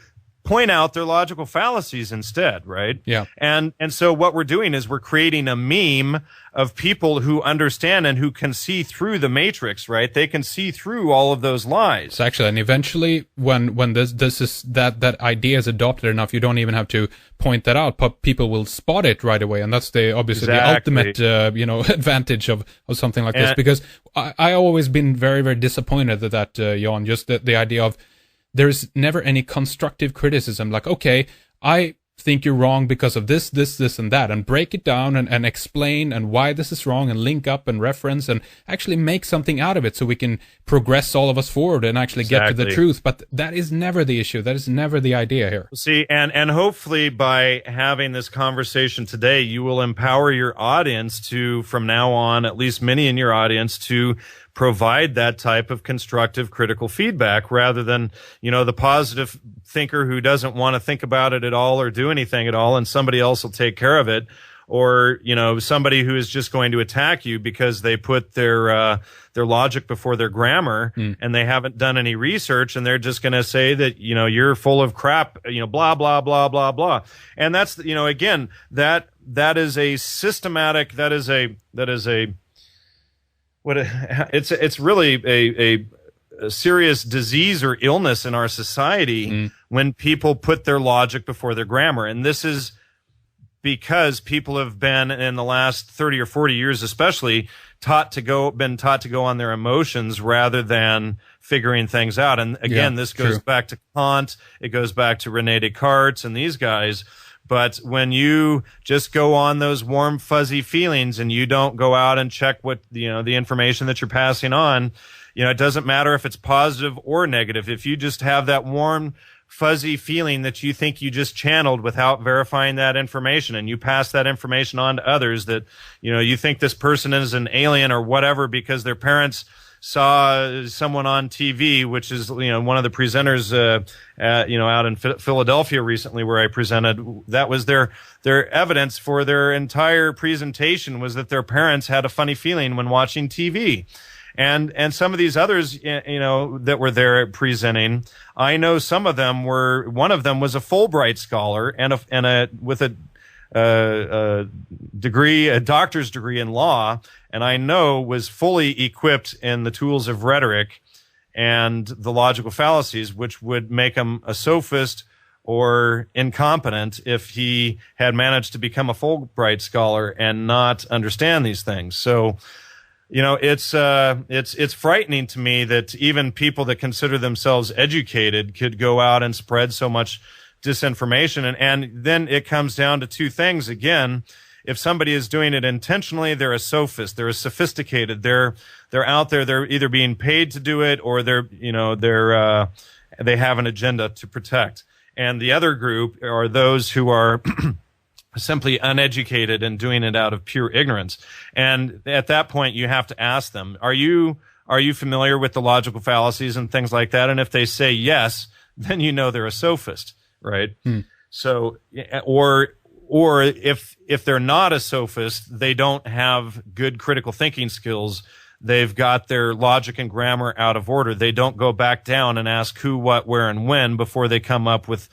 point out their logical fallacies instead, right? Yeah. And so what we're doing is we're creating a meme of people who understand and who can see through the matrix, right? They can see through all of those lies. So actually, and eventually when this is that idea is adopted enough, you don't even have to point that out, but people will spot it right away. And that's the ultimate advantage of something like this, because I always been very, very disappointed at that, Jan, just the idea of there's never any constructive criticism, like, okay, I think you're wrong because of this, and that, and break it down and explain and why this is wrong, and link up and reference and actually make something out of it so we can progress all of us forward and actually get to the truth. But that is never the issue. That is never the idea here. See, and hopefully by having this conversation today, you will empower your audience to, from now on, at least many in your audience, to provide that type of constructive critical feedback, rather than, the positive thinker who doesn't want to think about it at all or do anything at all, and somebody else will take care of it. Or, somebody who is just going to attack you because they put their logic before their grammar, and they haven't done any research, and they're just going to say that, you're full of crap, blah, blah, blah, blah, blah. And that's, again, that is a systematic, it's really a serious disease or illness in our society when people put their logic before their grammar. And this is because people have been, in the last 30 or 40 years especially, been taught to go on their emotions rather than figuring things out. And again, this goes back to Kant, it goes back to Rene Descartes and these guys. But when you just go on those warm, fuzzy feelings and you don't go out and check what, the information that you're passing on, it doesn't matter if it's positive or negative. If you just have that warm, fuzzy feeling that you think you just channeled without verifying that information, and you pass that information on to others, that, you think this person is an alien or whatever because their parents saw someone on TV, which is, one of the presenters, out in Philadelphia recently where I presented, that was their evidence for their entire presentation, was that their parents had a funny feeling when watching TV. And some of these others, that were there presenting, I know some of them one of them was a Fulbright scholar with a doctor's degree in law, and I know was fully equipped in the tools of rhetoric and the logical fallacies, which would make him a sophist or incompetent if he had managed to become a Fulbright scholar and not understand these things. So, it's frightening to me that even people that consider themselves educated could go out and spread so much disinformation. And then it comes down to two things. Again, if somebody is doing it intentionally, they're a sophist, they're a sophisticated, they're out there, they're either being paid to do it, or they have an agenda to protect. And the other group are those who are simply uneducated and doing it out of pure ignorance. And at that point, you have to ask them, are you familiar with the logical fallacies and things like that? And if they say yes, then they're a sophist, right? So, or if they're not a sophist, they don't have good critical thinking skills. They've got their logic and grammar out of order. They don't go back down and ask who, what, where, and when before they come up with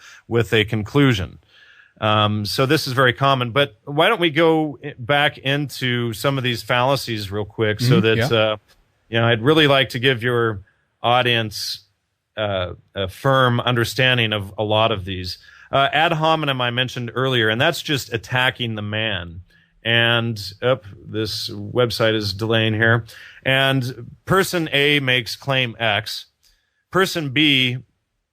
a conclusion. So this is very common, but why don't we go back into some of these fallacies real quick, so that, I'd really like to give your audience a firm understanding of a lot of these. Ad hominem I mentioned earlier, and that's just attacking the man. And this website is delaying here. And person A makes claim X. Person B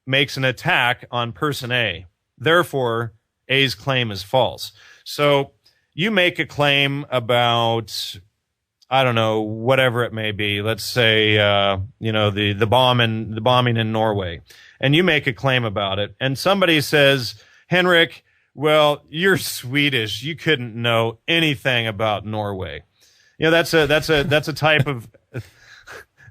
makes an attack on person A. Therefore, A's claim is false. So you make a claim about I don't know, whatever it may be. Let's say, the bombing in Norway, and you make a claim about it, and somebody says, Henrik, well, you're Swedish. You couldn't know anything about Norway. That's a type of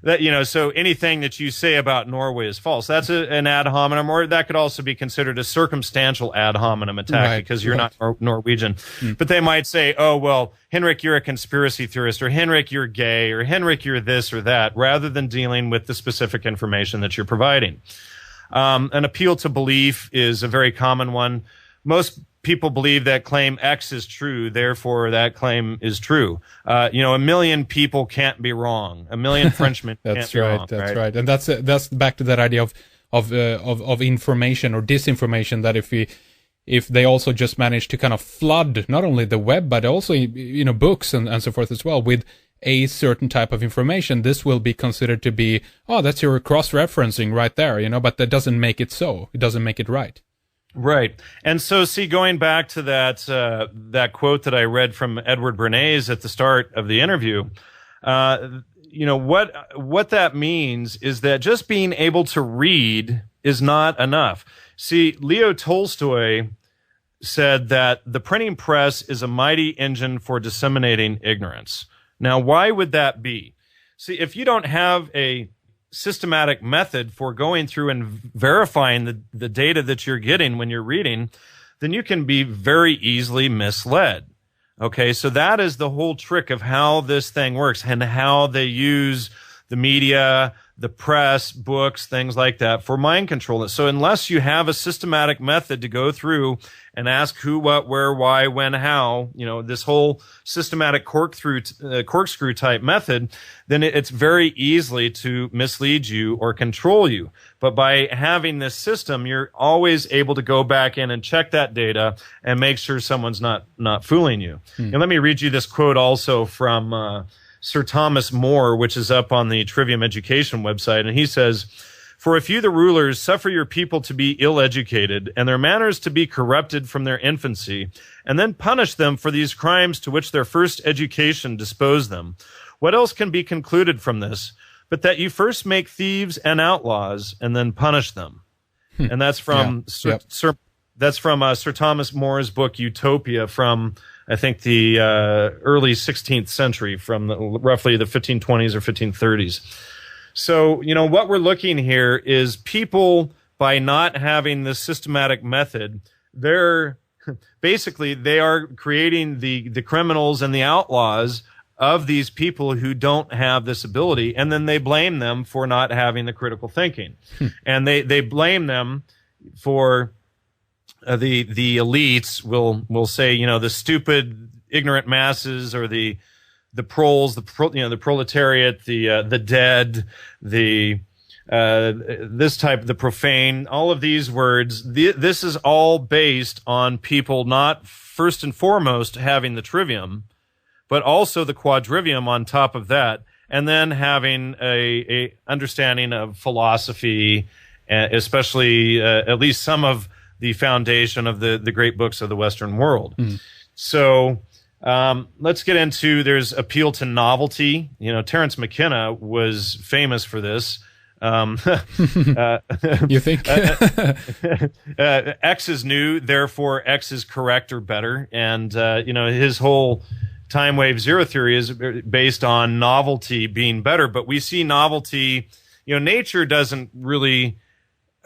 that, so anything that you say about Norway is false. That's an ad hominem, or that could also be considered a circumstantial ad hominem attack because you're not Norwegian. But they might say, oh, well, Henrik, you're a conspiracy theorist, or Henrik, you're gay, or Henrik, you're this or that, rather than dealing with the specific information that you're providing. An appeal to belief is a very common one. Most people believe that claim X is true, therefore that claim is true. A million people can't be wrong. A million Frenchmen can't be wrong. That's right. And that's back to that idea of information or disinformation, that if they also just manage to kind of flood not only the web but also books and so forth as well with a certain type of information, this will be considered to be, that's your cross-referencing right there, but that doesn't make it so. It doesn't make it right. Right. And so, going back to that quote that I read from Edward Bernays at the start of the interview, what that means is that just being able to read is not enough. See, Leo Tolstoy said that the printing press is a mighty engine for disseminating ignorance. Now, why would that be? See, if you don't have a systematic method for going through and verifying the data that you're getting when you're reading, then you can be very easily misled. Okay, so that is the whole trick of how this thing works and how they use the media, the press, books, things like that for mind control. So unless you have a systematic method to go through and ask who, what, where, why, when, how, this whole systematic corkscrew type method, then it's very easily to mislead you or control you. But by having this system, you're always able to go back in and check that data and make sure someone's not fooling you. And let me read you this quote also from Sir Thomas More, which is up on the Trivium Education website. And he says, "For if you, the rulers, suffer your people to be ill-educated and their manners to be corrupted from their infancy, and then punish them for these crimes to which their first education disposed them, what else can be concluded from this, but that you first make thieves and outlaws and then punish them?" And that's from Sir Thomas More's book Utopia from, I think, the early 16th century, from roughly the 1520s or 1530s. So, what we're looking here is people, by not having this systematic method, they are creating the criminals and the outlaws of these people who don't have this ability, and then they blame them for not having the critical thinking. And they blame them for the elites will say, the stupid, ignorant masses, or the proles, the proletariat, the dead, the profane, all of these words. This is all based on people not first and foremost having the trivium, but also the quadrivium on top of that, and then having a understanding of philosophy, especially at least some of the foundation of the great books of the Western world. So let's get into, there's appeal to novelty. Terence McKenna was famous for this. You think? X is new, therefore X is correct or better. And, his whole time wave zero theory is based on novelty being better. But we see novelty, nature doesn't really,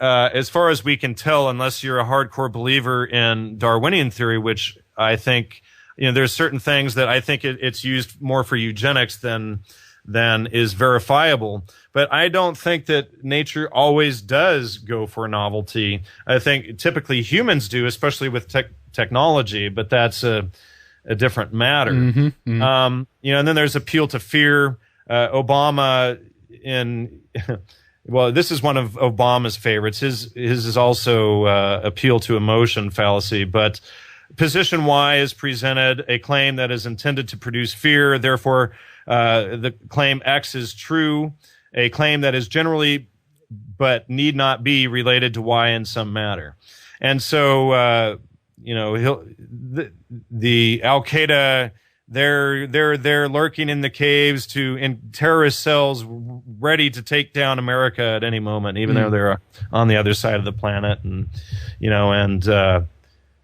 as far as we can tell, unless you're a hardcore believer in Darwinian theory, which I think, there's certain things that I think it's used more for eugenics than is verifiable. But I don't think that nature always does go for novelty. I think typically humans do, especially with technology, but that's a different matter. And then there's appeal to fear. Obama well, this is one of Obama's favorites. His is also appeal to emotion fallacy. But position Y is presented a claim that is intended to produce fear. Therefore, the claim X is true, a claim that is generally but need not be related to Y in some matter. And so, the Al-Qaeda they're lurking in the caves in terrorist cells, ready to take down America at any moment, even though they're on the other side of the planet, and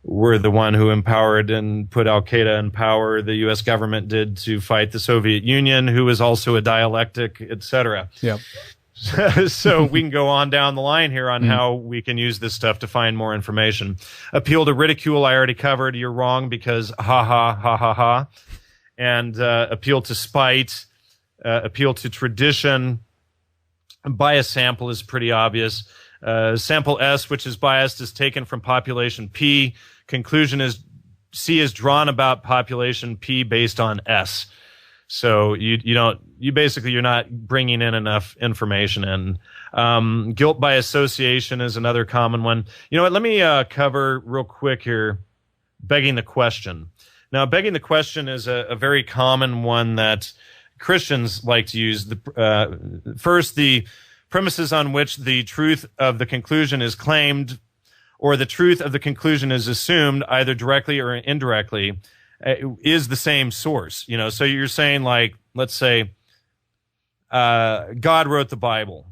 we're the one who empowered and put Al Qaeda in power. The U.S. government did to fight the Soviet Union, who is also a dialectic, etc. Yeah. So we can go on down the line here on how we can use this stuff to find more information. Appeal to ridicule, I already covered. You're wrong because ha ha ha ha ha. And appeal to spite, appeal to tradition. Bias sample is pretty obvious. Sample S, which is biased, is taken from population P. Conclusion is C is drawn about population P based on S. So you're not bringing in enough information in. Guilt by association is another common one. You know what? Let me cover real quick here. Begging the question. Now, begging the question is a very common one that Christians like to use. First, the premises on which the truth of the conclusion is claimed, or the truth of the conclusion is assumed, either directly or indirectly, is the same source. So you're saying, like, let's say, God wrote the Bible.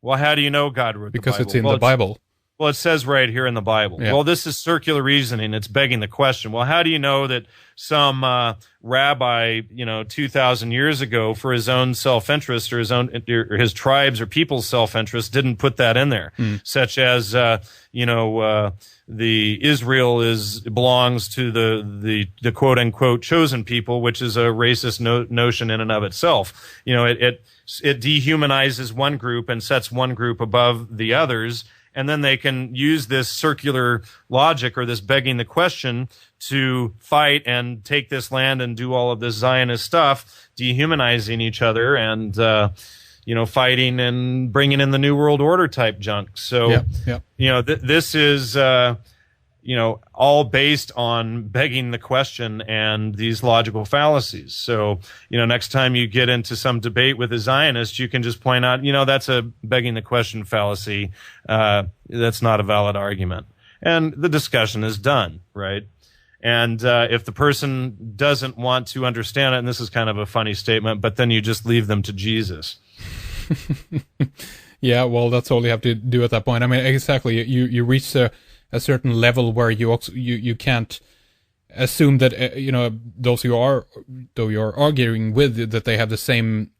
Well, how do you know God wrote the Bible? Because it's in the Bible. Well, it says right here in the Bible. Yeah. Well, this is circular reasoning. It's begging the question. Well, how do you know that some rabbi, 2,000 years ago, for his own self-interest or his tribes or people's self-interest, didn't put that in there, such as the Israel belongs to the quote unquote chosen people, which is a racist notion in and of itself. It dehumanizes one group and sets one group above the others. And then they can use this circular logic or this begging the question to fight and take this land and do all of this Zionist stuff, dehumanizing each other and, fighting and bringing in the New World Order type junk. So, this is, all based on begging the question and these logical fallacies. So, next time you get into some debate with a Zionist, you can just point out, that's a begging the question fallacy. That's not a valid argument. And the discussion is done, right? And if the person doesn't want to understand it, and this is kind of a funny statement, but then you just leave them to Jesus. Yeah, well, that's all you have to do at that point. I mean, exactly. You reach a certain level where you can't assume that those you're arguing with, that they have the same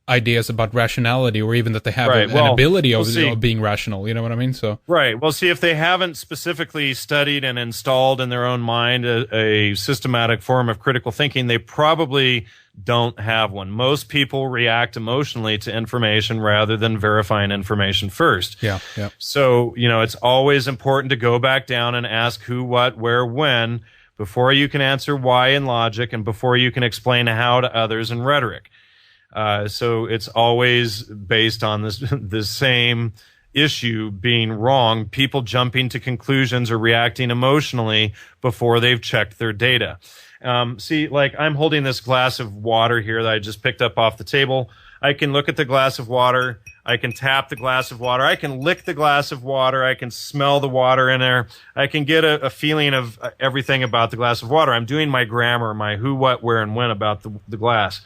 ideas about rationality, or even that they have an ability of being rational. You know what I mean? So right. Well, see, if they haven't specifically studied and installed in their own mind a systematic form of critical thinking, they probably don't have one. Most people react emotionally to information rather than verifying information first. Yeah. So, it's always important to go back down and ask who, what, where, when, before you can answer why in logic and before you can explain how to others in rhetoric. So it's always based on the same issue being wrong, people jumping to conclusions or reacting emotionally before they've checked their data. See, like, I'm holding this glass of water here that I just picked up off the table. I can look at the glass of water. I can tap the glass of water. I can lick the glass of water. I can smell the water in there. I can get a feeling of everything about the glass of water. I'm doing my grammar, my who, what, where, and when about the glass.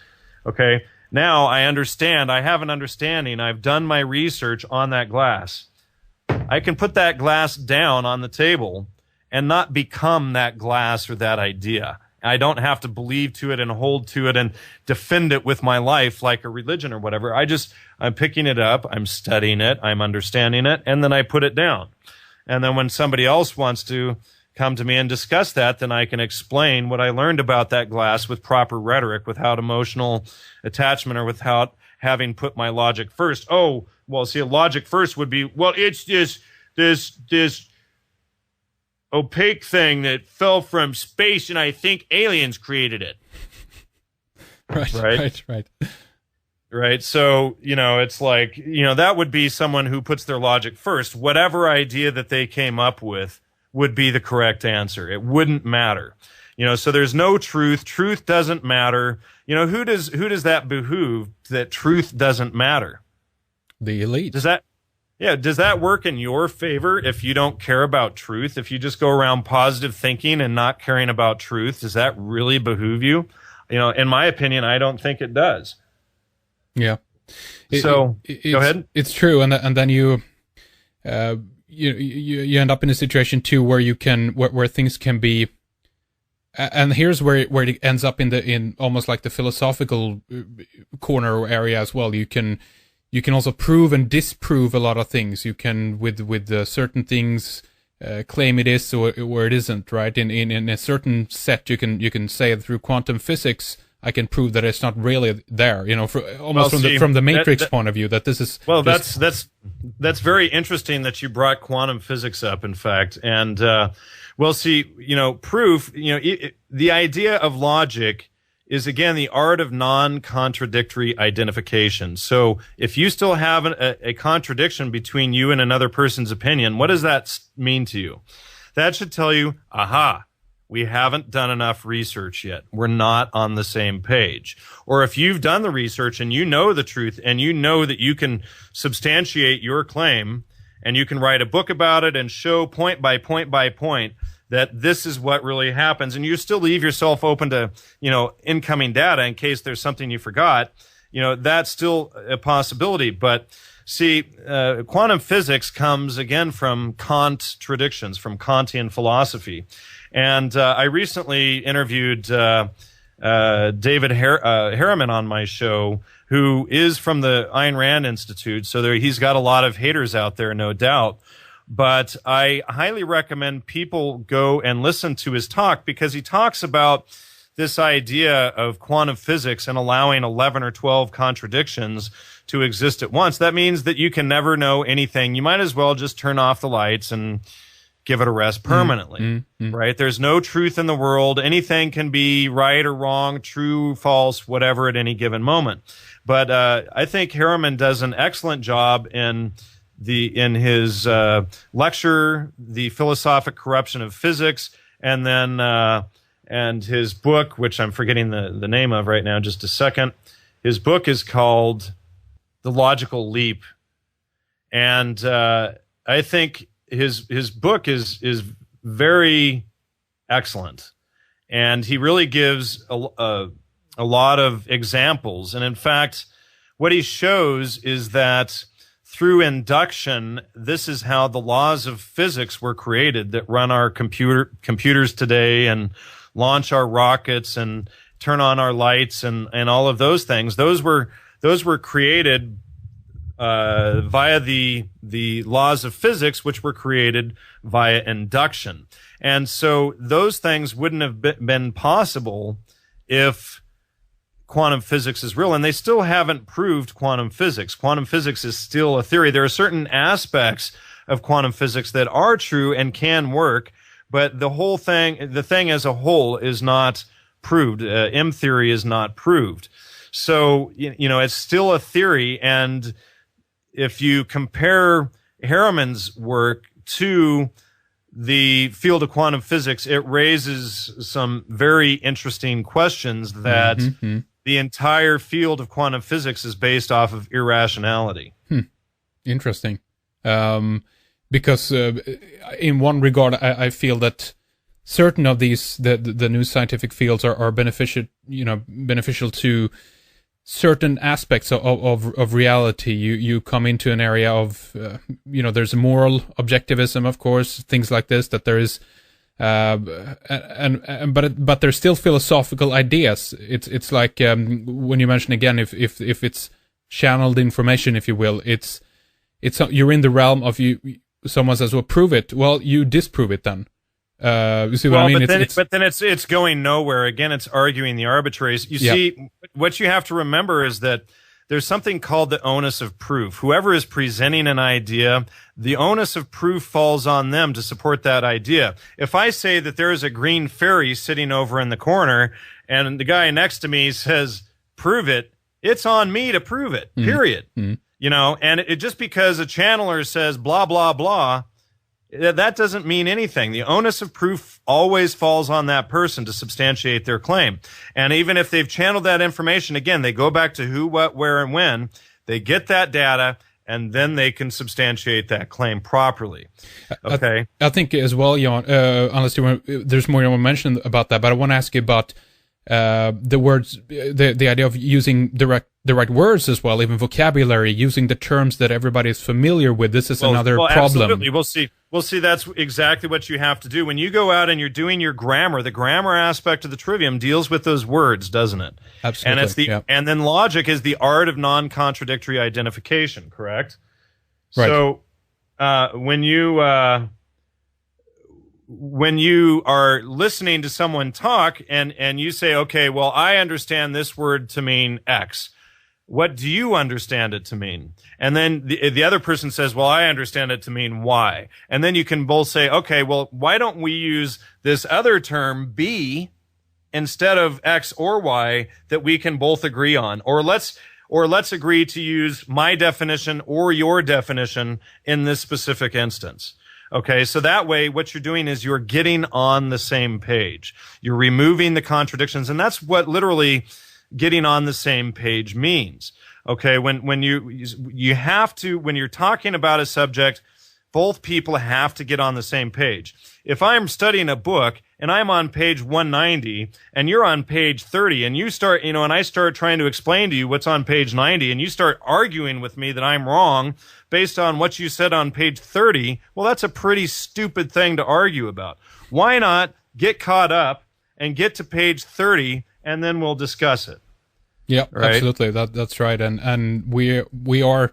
Okay? Now I understand. I have an understanding. I've done my research on that glass. I can put that glass down on the table and not become that glass or that idea. I don't have to believe to it and hold to it and defend it with my life like a religion or whatever. I'm picking it up, I'm studying it, I'm understanding it, and then I put it down. And then when somebody else wants to come to me and discuss that, then I can explain what I learned about that glass with proper rhetoric, without emotional attachment or without having put my logic first. Oh, well, see, logic first would be, well, it's this opaque thing that fell from space, and I think aliens created it. Right. So, it's like, that would be someone who puts their logic first. Whatever idea that they came up with would be the correct answer. It wouldn't matter. So there's no truth. Truth doesn't matter. Who does that behoove, that truth doesn't matter? The elite. Does that work in your favor if you don't care about truth? If you just go around positive thinking and not caring about truth, does that really behoove you? in my opinion, I don't think it does. Yeah. Go ahead. It's true, and then you end up in a situation too where you can where things can be, and here's where it ends up in almost like the philosophical corner area as well. You can also prove and disprove a lot of things. You can with certain things claim it is or it isn't, right? In a certain set, you can say through quantum physics, I can prove that it's not really there, from the Matrix point of view, that this is. Well, that's very interesting that you brought quantum physics up, in fact. And, proof, the idea of logic is, again, the art of non-contradictory identification. So if you still have a contradiction between you and another person's opinion, what does that mean to you? That should tell you, aha, we haven't done enough research yet. We're not on the same page. Or if you've done the research and you know the truth and you know that you can substantiate your claim and you can write a book about it and show point by point by point that this is what really happens, and you still leave yourself open to, incoming data in case there's something you forgot, that's still a possibility. But see, quantum physics comes again from contradictions, from Kantian philosophy. And I recently interviewed David Harriman on my show, who is from the Ayn Rand Institute. So he's got a lot of haters out there, no doubt. But I highly recommend people go and listen to his talk, because he talks about this idea of quantum physics and allowing 11 or 12 contradictions to exist at once. That means that you can never know anything. You might as well just turn off the lights and give it a rest permanently, right? There's no truth in the world. Anything can be right or wrong, true, false, whatever at any given moment. But I think Harriman does an excellent job in his lecture, The Philosophic Corruption of Physics, and then and his book, which I'm forgetting the name of right now, just a second. His book is called The Logical Leap, and I think his book is very excellent, and he really gives a lot of examples. And in fact, what he shows is that through induction, this is how the laws of physics were created that run our computers today and launch our rockets and turn on our lights and all of those things. Those were created via the laws of physics, which were created via induction. And so those things wouldn't have been possible if quantum physics is real. And they still haven't proved quantum physics. Quantum physics is still a theory. There are certain aspects of quantum physics that are true and can work, but the thing as a whole is not proved. M theory is not proved. So, it's still a theory. And if you compare Harriman's work to the field of quantum physics, it raises some very interesting questions that the entire field of quantum physics is based off of irrationality. Interesting. Because in one regard, I feel that certain of these, the new scientific fields are beneficial to certain aspects of reality. You come into an area of, there's a moral objectivism, of course, things like this, that there is, but there's still philosophical ideas. It's like, when you mention again, if it's channeled information, if you will, it's you're in the realm of someone says, well, prove it. Well, you disprove it then. You see what I mean? But then it's going nowhere. Again, it's arguing the arbitraries. You see, what you have to remember is that there's something called the onus of proof. Whoever is presenting an idea, the onus of proof falls on them to support that idea. If I say that there is a green fairy sitting over in the corner and the guy next to me says, prove it, it's on me to prove it, period. And it just because a channeler says blah, blah, blah, that doesn't mean anything. The onus of proof always falls on that person to substantiate their claim. And even if they've channeled that information, again, they go back to who, what, where, and when. They get that data, and then they can substantiate that claim properly. Okay? I think as well, Jan, unless there's more you want to mention about that, but I want to ask you about the words, the idea of using the right words as well, even vocabulary, using the terms that everybody is familiar with. This is another problem. Absolutely. We'll see. That's exactly what you have to do when you go out and you're doing your grammar. The grammar aspect of the Trivium deals with those words, doesn't it? Absolutely. And then logic is the art of non-contradictory identification. Correct. Right. So when you are listening to someone talk and you say, okay, well, I understand this word to mean X. What do you understand it to mean? And then the other person says, well, I understand it to mean Y. And then you can both say, okay, well, why don't we use this other term B instead of X or Y that we can both agree on? Or let's agree to use my definition or your definition in this specific instance. Okay, so that way what you're doing is you're getting on the same page. You're removing the contradictions, and that's what literally getting on the same page means. Okay, when you have to, when you're talking about a subject, both people have to get on the same page. If I'm studying a book and I'm on page 190 and you're on page 30 and you start, and I start trying to explain to you what's on page 90 and you start arguing with me that I'm wrong based on what you said on page 30, well, that's a pretty stupid thing to argue about. Why not get caught up and get to page 30 and then we'll discuss it? Yeah, right? Absolutely. That's right. And we are,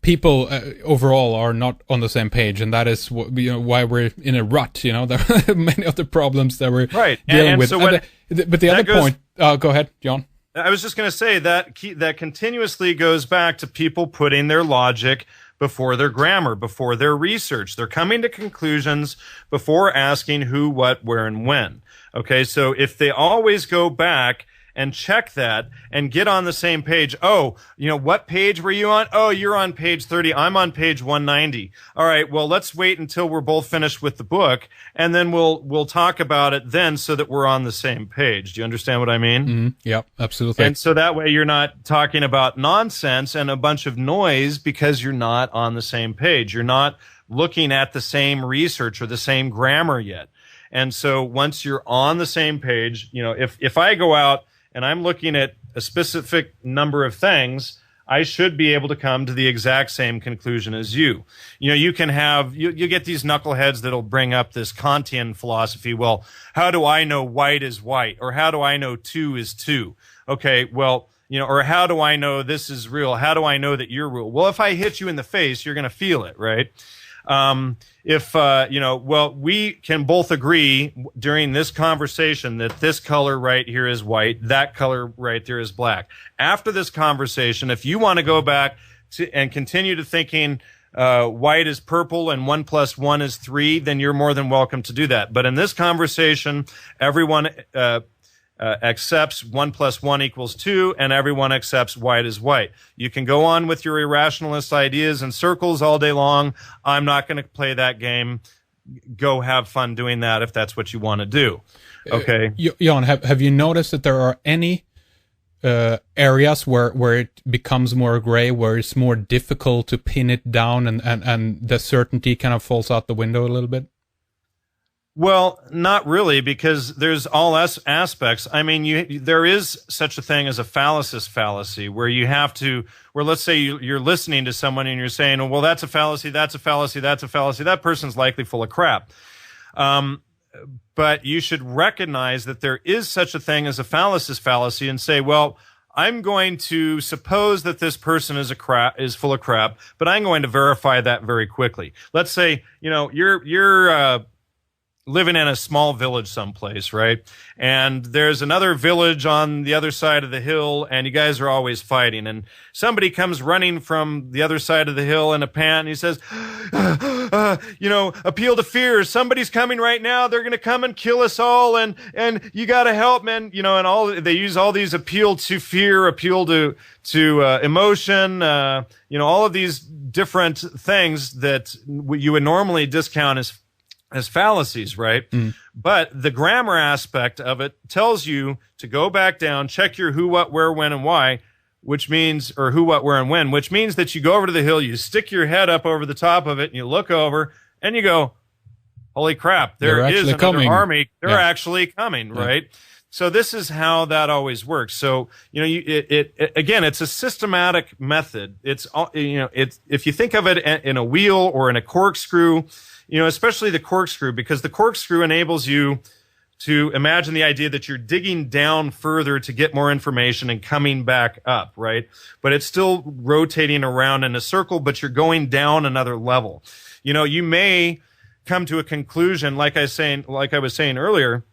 people overall are not on the same page, and that is why we're in a rut. There are many of the problems that we're dealing with. So but the other point, go ahead, John. I was just going to say that continuously goes back to people putting their logic before their grammar, before their research. They're coming to conclusions before asking who, what, where, and when. Okay, so if they always go back and check that and get on the same page. Oh, what page were you on? Oh, you're on page 30. I'm on page 190. All right. Well, let's wait until we're both finished with the book, and then we'll talk about it then so that we're on the same page. Do you understand what I mean? Mm-hmm. Yeah, absolutely. And so that way you're not talking about nonsense and a bunch of noise because you're not on the same page. You're not looking at the same research or the same grammar yet. And so once you're on the same page, if I go out and I'm looking at a specific number of things, I should be able to come to the exact same conclusion as you. You can have, you get these knuckleheads that'll bring up this Kantian philosophy. Well, how do I know white is white? Or how do I know 2 is 2? Okay, well, or how do I know this is real? How do I know that you're real? Well, if I hit you in the face, you're going to feel it, right? We can both agree during this conversation that this color right here is white, that color right there is black. After this conversation, if you want to go back and continue to thinking white is purple and 1 + 1 is 3, then you're more than welcome to do that. But in this conversation, everyone accepts 1 + 1 = 2, and everyone accepts white is white. You can go on with your irrationalist ideas and circles all day long. I'm not going to play that game. Go have fun doing that if that's what you want to do. Okay. Jan, have you noticed that there are any areas where it becomes more gray, where it's more difficult to pin it down and the certainty kind of falls out the window a little bit? Well, not really, because there's all aspects. I mean, there is such a thing as a fallacy, where you have to, where let's say you're listening to someone and you're saying, oh, well, that's a fallacy, that's a fallacy, that's a fallacy. That person's likely full of crap. But you should recognize that there is such a thing as a fallacy and say, well, I'm going to suppose that this person is full of crap, but I'm going to verify that very quickly. Let's say, you're living in a small village someplace, right? And there's another village on the other side of the hill, and you guys are always fighting. And somebody comes running from the other side of the hill in a pant, and he says, appeal to fear. Somebody's coming right now. They're going to come and kill us all, and you got to help, man. They use all these appeal to fear, appeal to emotion, all of these different things that you would normally discount as fallacies, right? Mm. But the grammar aspect of it tells you to go back down, check your who, what, where, when, and why, which means, or who, what, where, and when, which means that you go over to the hill, you stick your head up over the top of it, and you look over, and you go, holy crap, there is another army. They're actually coming, right? So this is how that always works. So, again, it's a systematic method. It's, if you think of it in a wheel or in a corkscrew, especially the corkscrew, because the corkscrew enables you to imagine the idea that you're digging down further to get more information and coming back up, right? But it's still rotating around in a circle, but you're going down another level. You may come to a conclusion, like I was saying earlier,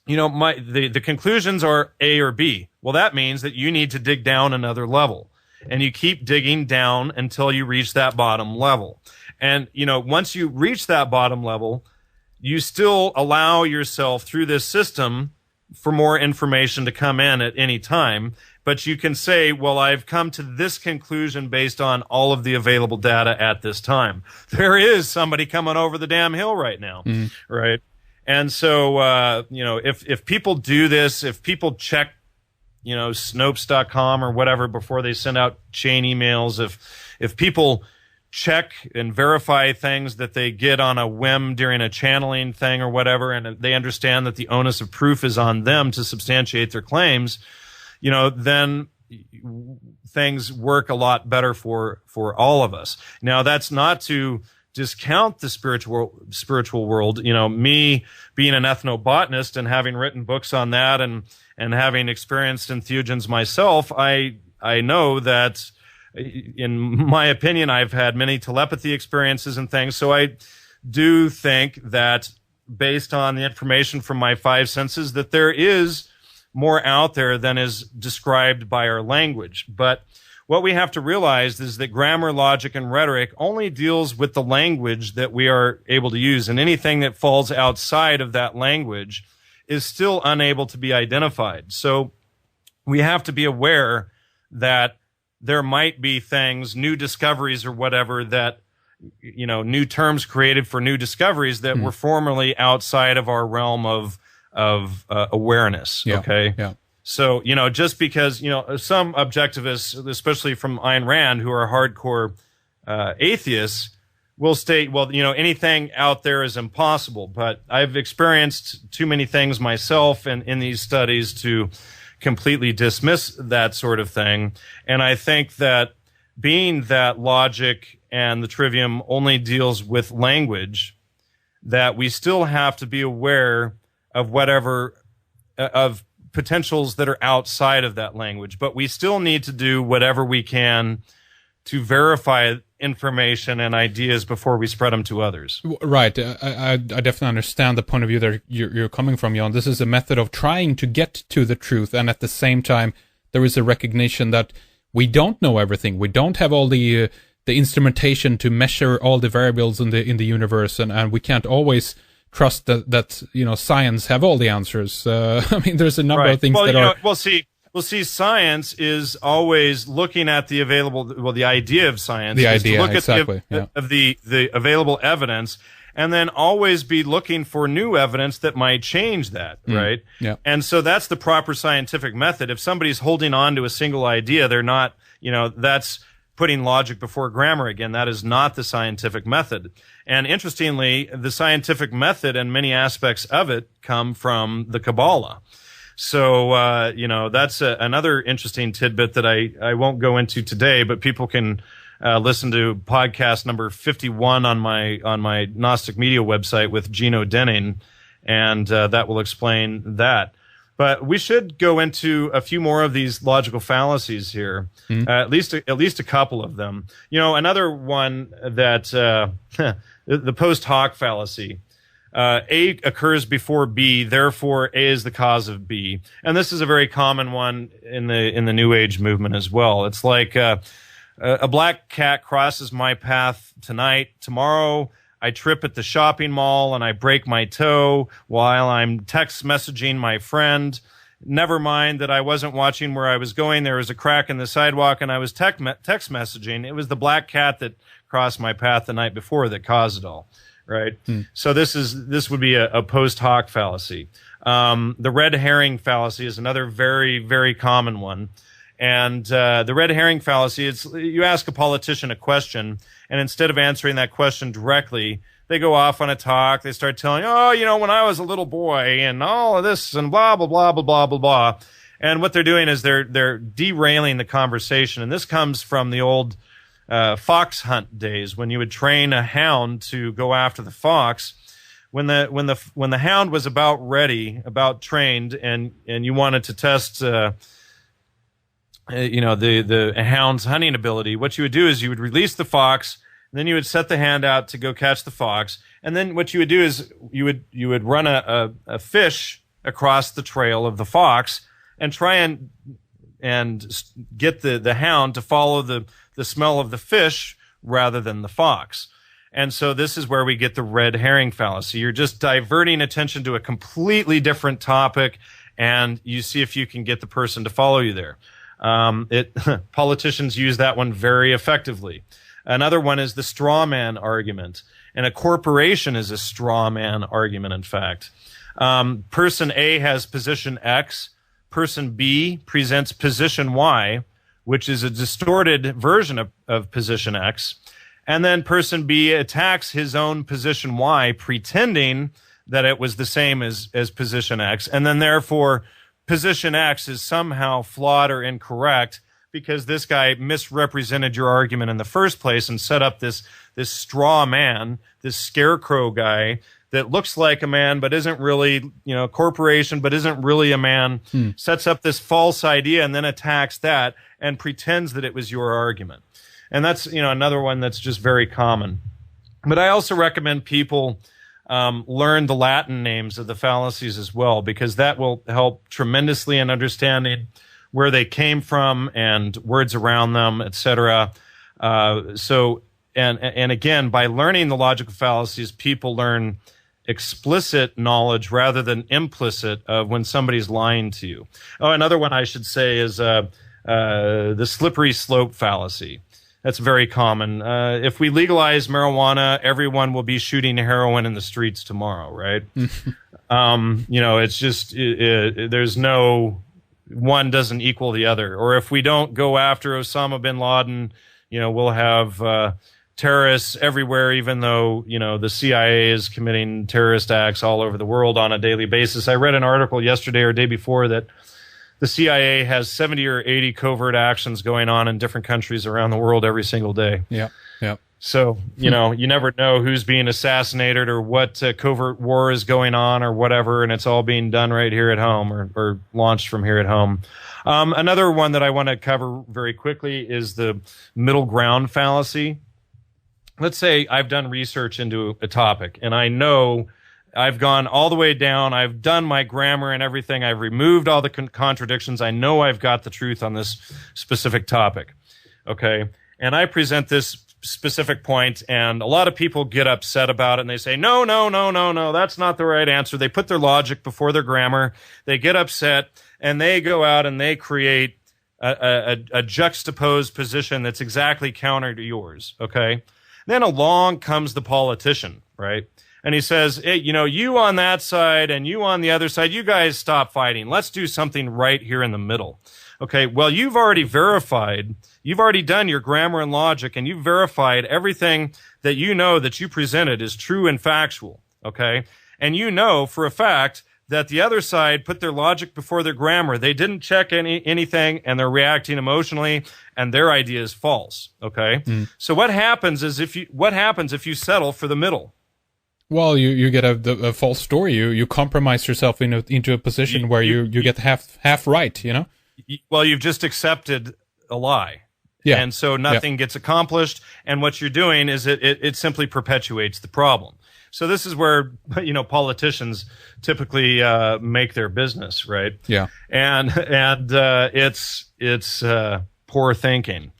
the conclusions are A or B. Well, that means that you need to dig down another level, and you keep digging down until you reach that bottom level. And, once you reach that bottom level, you still allow yourself through this system for more information to come in at any time. But you can say, well, I've come to this conclusion based on all of the available data at this time. There is somebody coming over the damn hill right now, right? And so, if people do this, if people check, Snopes.com or whatever before they send out chain emails, if people check and verify things that they get on a whim during a channeling thing or whatever, and they understand that the onus of proof is on them to substantiate their claims, then things work a lot better for all of us. Now, that's not to discount the spiritual world. Me being an ethnobotanist and having written books on that and having experienced entheogens myself, I know that, in my opinion, I've had many telepathy experiences and things. So I do think that, based on the information from my five senses, that there is more out there than is described by our language. But what we have to realize is that grammar, logic, and rhetoric only deals with the language that we are able to use, and anything that falls outside of that language is still unable to be identified. So we have to be aware that there might be things, new discoveries or whatever, that, new terms created for new discoveries that were formerly outside of our realm of awareness. Yeah. Okay. Yeah. So, just because, some objectivists, especially from Ayn Rand, who are hardcore atheists, will state, well, anything out there is impossible. But I've experienced too many things myself in these studies to completely dismiss that sort of thing. And I think that, being that logic and the trivium only deals with language, that we still have to be aware of whatever, of potentials that are outside of that language. But we still need to do whatever we can to verify information and ideas before we spread them to others. Right. I definitely understand the point of view that you're coming from, Jan. This is a method of trying to get to the truth, and at the same time, there is a recognition that we don't know everything. We don't have all the instrumentation to measure all the variables in the universe, and we can't always trust that science have all the answers. There's a number of things Well, see, science is always looking at the the idea of science. The is idea, to look exactly. at the available evidence, and then always be looking for new evidence that might change that, right? Yeah. And so that's the proper scientific method. If somebody's holding on to a single idea, they're not, that's putting logic before grammar again. That is not the scientific method. And interestingly, the scientific method and many aspects of it come from the Kabbalah. So, that's another interesting tidbit that I won't go into today, but people can listen to podcast number 51 on my Gnostic Media website with Gino Denning, and that will explain that. But we should go into a few more of these logical fallacies here, at least a couple of them. Another one that the post hoc fallacy. A occurs before B, therefore A is the cause of B. And this is a very common one in the New Age movement as well. It's like a black cat crosses my path tonight. Tomorrow I trip at the shopping mall and I break my toe while I'm text messaging my friend. Never mind that I wasn't watching where I was going. There was a crack in the sidewalk and I was text messaging. It was the black cat that crossed my path the night before that caused it all. Right. So this would be a post hoc fallacy. The red herring fallacy is another very, very common one. And the red herring fallacy, it's you ask a politician a question, and instead of answering that question directly, they go off on a talk. They start telling, oh, when I was a little boy and all of this and blah, blah, blah, blah, blah, blah, blah. And what they're doing is they're derailing the conversation. And this comes from the old fox hunt days when you would train a hound to go after the fox. When the hound was about ready, about trained, and you wanted to test the hound's hunting ability, what you would do is you would release the fox, and then you would set the hand out to go catch the fox, and then what you would do is you would run a fish across the trail of the fox and try and get the hound to follow the smell of the fish rather than the fox. And so this is where we get the red herring fallacy. You're just diverting attention to a completely different topic, and you see if you can get the person to follow you there. Politicians use that one very effectively. Another one is the straw man argument. And a corporation is a straw man argument, in fact. Person A has position X. Person B presents position Y, which is a distorted version of position X. And then person B attacks his own position Y, pretending that it was the same as position X. And then therefore, position X is somehow flawed or incorrect because this guy misrepresented your argument in the first place and set up this straw man, this scarecrow guy that looks like a man but isn't really, a corporation but isn't really a man, sets up this false idea and then attacks that and pretends that it was your argument. And that's, another one that's just very common. But I also recommend people learn the Latin names of the fallacies as well, because that will help tremendously in understanding where they came from and words around them, etc. And again, by learning the logical fallacies, people learn explicit knowledge rather than implicit of when somebody's lying to you. Oh, another one I should say is the slippery slope fallacy. That's very common. If we legalize marijuana, everyone will be shooting heroin in the streets tomorrow, right? It's just, there's no, one doesn't equal the other. Or if we don't go after Osama bin Laden, we'll have terrorists everywhere, even though, the CIA is committing terrorist acts all over the world on a daily basis. I read an article yesterday or day before that the CIA has 70 or 80 covert actions going on in different countries around the world every single day. Yeah. So, you never know who's being assassinated or what covert war is going on or whatever, and it's all being done right here at home or launched from here at home. Another one that I want to cover very quickly is the middle ground fallacy. Let's say I've done research into a topic, and I know I've gone all the way down. I've done my grammar and everything. I've removed all the contradictions. I know I've got the truth on this specific topic. Okay. And I present this specific point, and a lot of people get upset about it, and they say, no, that's not the right answer. They put their logic before their grammar. They get upset, and they go out and they create a juxtaposed position that's exactly counter to yours. Okay. Then along comes the politician, right? And he says, hey, you on that side and you on the other side, you guys stop fighting. Let's do something right here in the middle. Okay, well, you've already done your grammar and logic, and you've verified everything that that you presented is true and factual. Okay, and for a fact that the other side put their logic before their grammar. They didn't check anything, and they're reacting emotionally, and their idea is false. Okay, so what happens if you settle for the middle? Well, you get a false story. You compromise yourself into a position where you get half right. Well, you've just accepted a lie. Yeah. And so nothing gets accomplished. And what you're doing is it simply perpetuates the problem. So this is where, politicians typically make their business, right? Yeah. And it's poor thinking.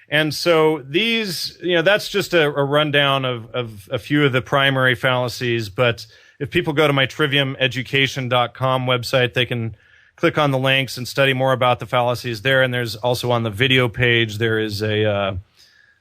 And so these, that's just a rundown of a few of the primary fallacies. But if people go to my triviumeducation.com website, they can click on the links and study more about the fallacies there. And there's also on the video page, there is a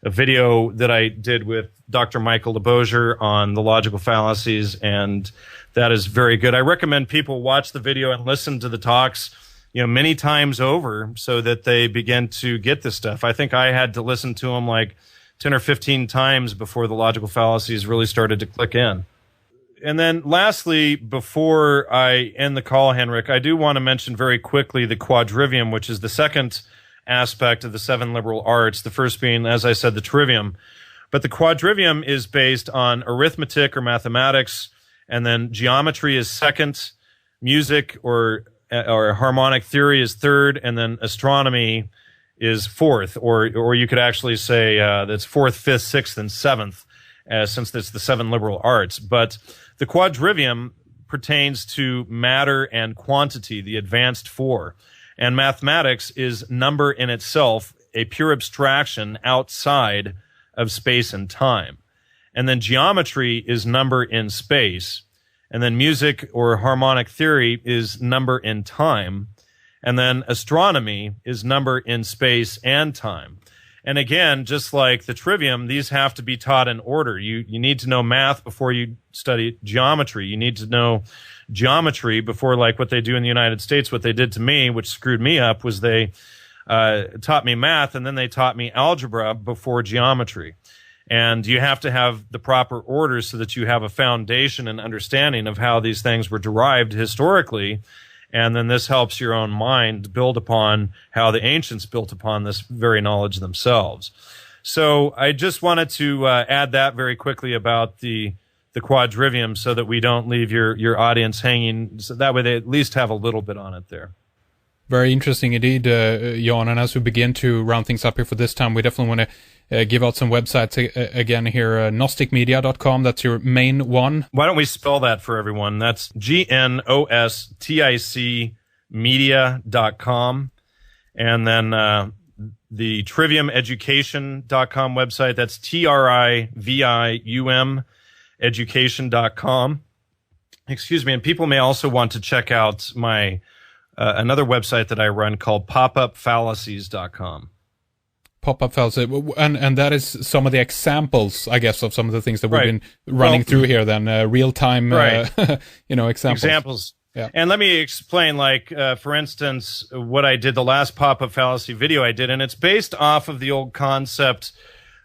video that I did with Dr. Michael LeBosier on the logical fallacies, and that is very good. I recommend people watch the video and listen to the talks, many times over so that they begin to get this stuff. I think I had to listen to them like 10 or 15 times before the logical fallacies really started to click in. And then lastly, before I end the call, Henrik, I do want to mention very quickly the quadrivium, which is the second aspect of the 7 liberal arts, the first being, as I said, the trivium. But the quadrivium is based on arithmetic or mathematics, and then geometry is second, music or harmonic theory is third, and then astronomy is fourth, or you could actually say that's fourth, fifth, sixth, and seventh, since it's the 7 liberal arts. But the quadrivium pertains to matter and quantity, the advanced 4. And mathematics is number in itself, a pure abstraction outside of space and time. And then geometry is number in space. And then music or harmonic theory is number in time. And then astronomy is number in space and time. And again, just like the trivium, these have to be taught in order. You need to know math before you study geometry. You need to know geometry before, like what they do in the United States, what they did to me, which screwed me up, was they taught me math and then they taught me algebra before geometry. And you have to have the proper order so that you have a foundation and understanding of how these things were derived historically. And then this helps your own mind build upon how the ancients built upon this very knowledge themselves. So I just wanted to add that very quickly about the quadrivium so that we don't leave your audience hanging. So that way they at least have a little bit on it there. Very interesting indeed, Jan. And as we begin to round things up here for this time, we definitely want to give out some websites again here. Gnosticmedia.com, that's your main one. Why don't we spell that for everyone? That's GNOSTIC media.com. And then the Trivium Education.com website, that's TRIVIUM education.com. Excuse me. And people may also want to check out my another website that I run called popupfallacies.com. Pop-up fallacy, and that is some of the examples, I guess, of some of the things that we've been running through here. Then real-time, examples. Yeah. And let me explain, for instance, what I did the last pop-up fallacy video I did, and it's based off of the old concept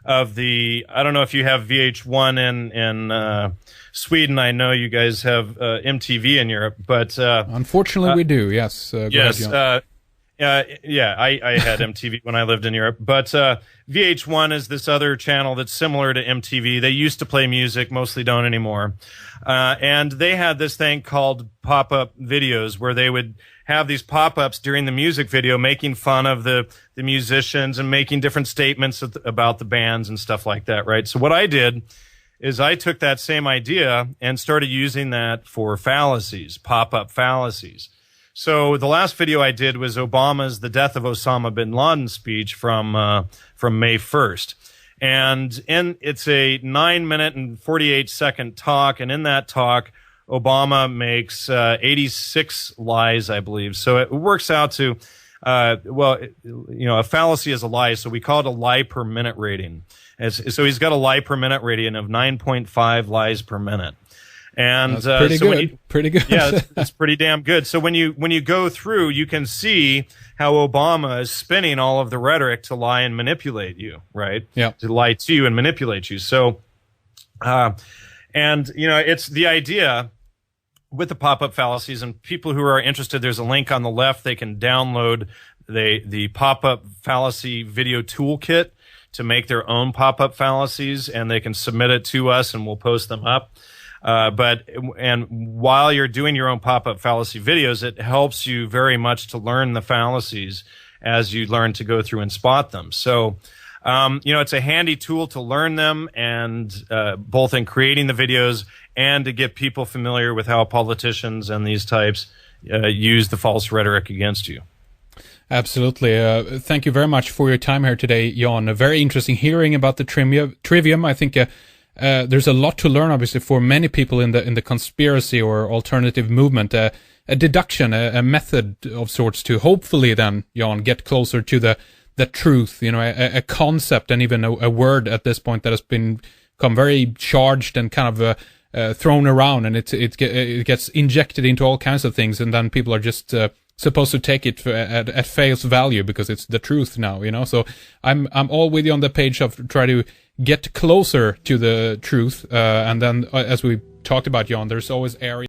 of I don't know if you have VH1 in Sweden. I know you guys have MTV in Europe, but unfortunately we do. Yes. Yes. I had MTV when I lived in Europe, but VH1 is this other channel that's similar to MTV. They used to play music, mostly don't anymore. And they had this thing called pop-up videos where they would have these pop-ups during the music video making fun of the musicians and making different statements about the bands and stuff like that, right? So what I did is I took that same idea and started using that for fallacies, pop-up fallacies. So the last video I did was Obama's "The Death of Osama bin Laden" speech from May 1st. And it's a 9-minute and 48-second talk, and in that talk, Obama makes 86 lies, I believe. So it works out to, a fallacy is a lie, so we call it a lie per minute rating. So he's got a lie per minute rating of 9.5 lies per minute. And pretty good. Pretty good. Yeah, it's pretty damn good. So when you go through, you can see how Obama is spinning all of the rhetoric to lie and manipulate you, right? Yeah. To lie to you and manipulate you. So, it's the idea with the pop-up fallacies, and people who are interested, there's a link on the left. They can download the pop-up fallacy video toolkit to make their own pop-up fallacies, and they can submit it to us and we'll post them up. And while you're doing your own pop-up fallacy videos, it helps you very much to learn the fallacies as you learn to go through and spot them. So, it's a handy tool to learn them, and both in creating the videos and to get people familiar with how politicians and these types use the false rhetoric against you. Absolutely. Thank you very much for your time here today, Jan. Very interesting hearing about the trivium. I think there's a lot to learn, obviously, for many people in the conspiracy or alternative movement. A deduction, a method of sorts to hopefully then, Jan, get closer to the truth. A concept and even a word at this point that has become very charged and kind of thrown around, and it gets injected into all kinds of things, and then people are just supposed to take it at face value because it's the truth now, you know. So I'm all with you on the page of try to get closer to the truth, and then as we talked about, Jan, there's always areas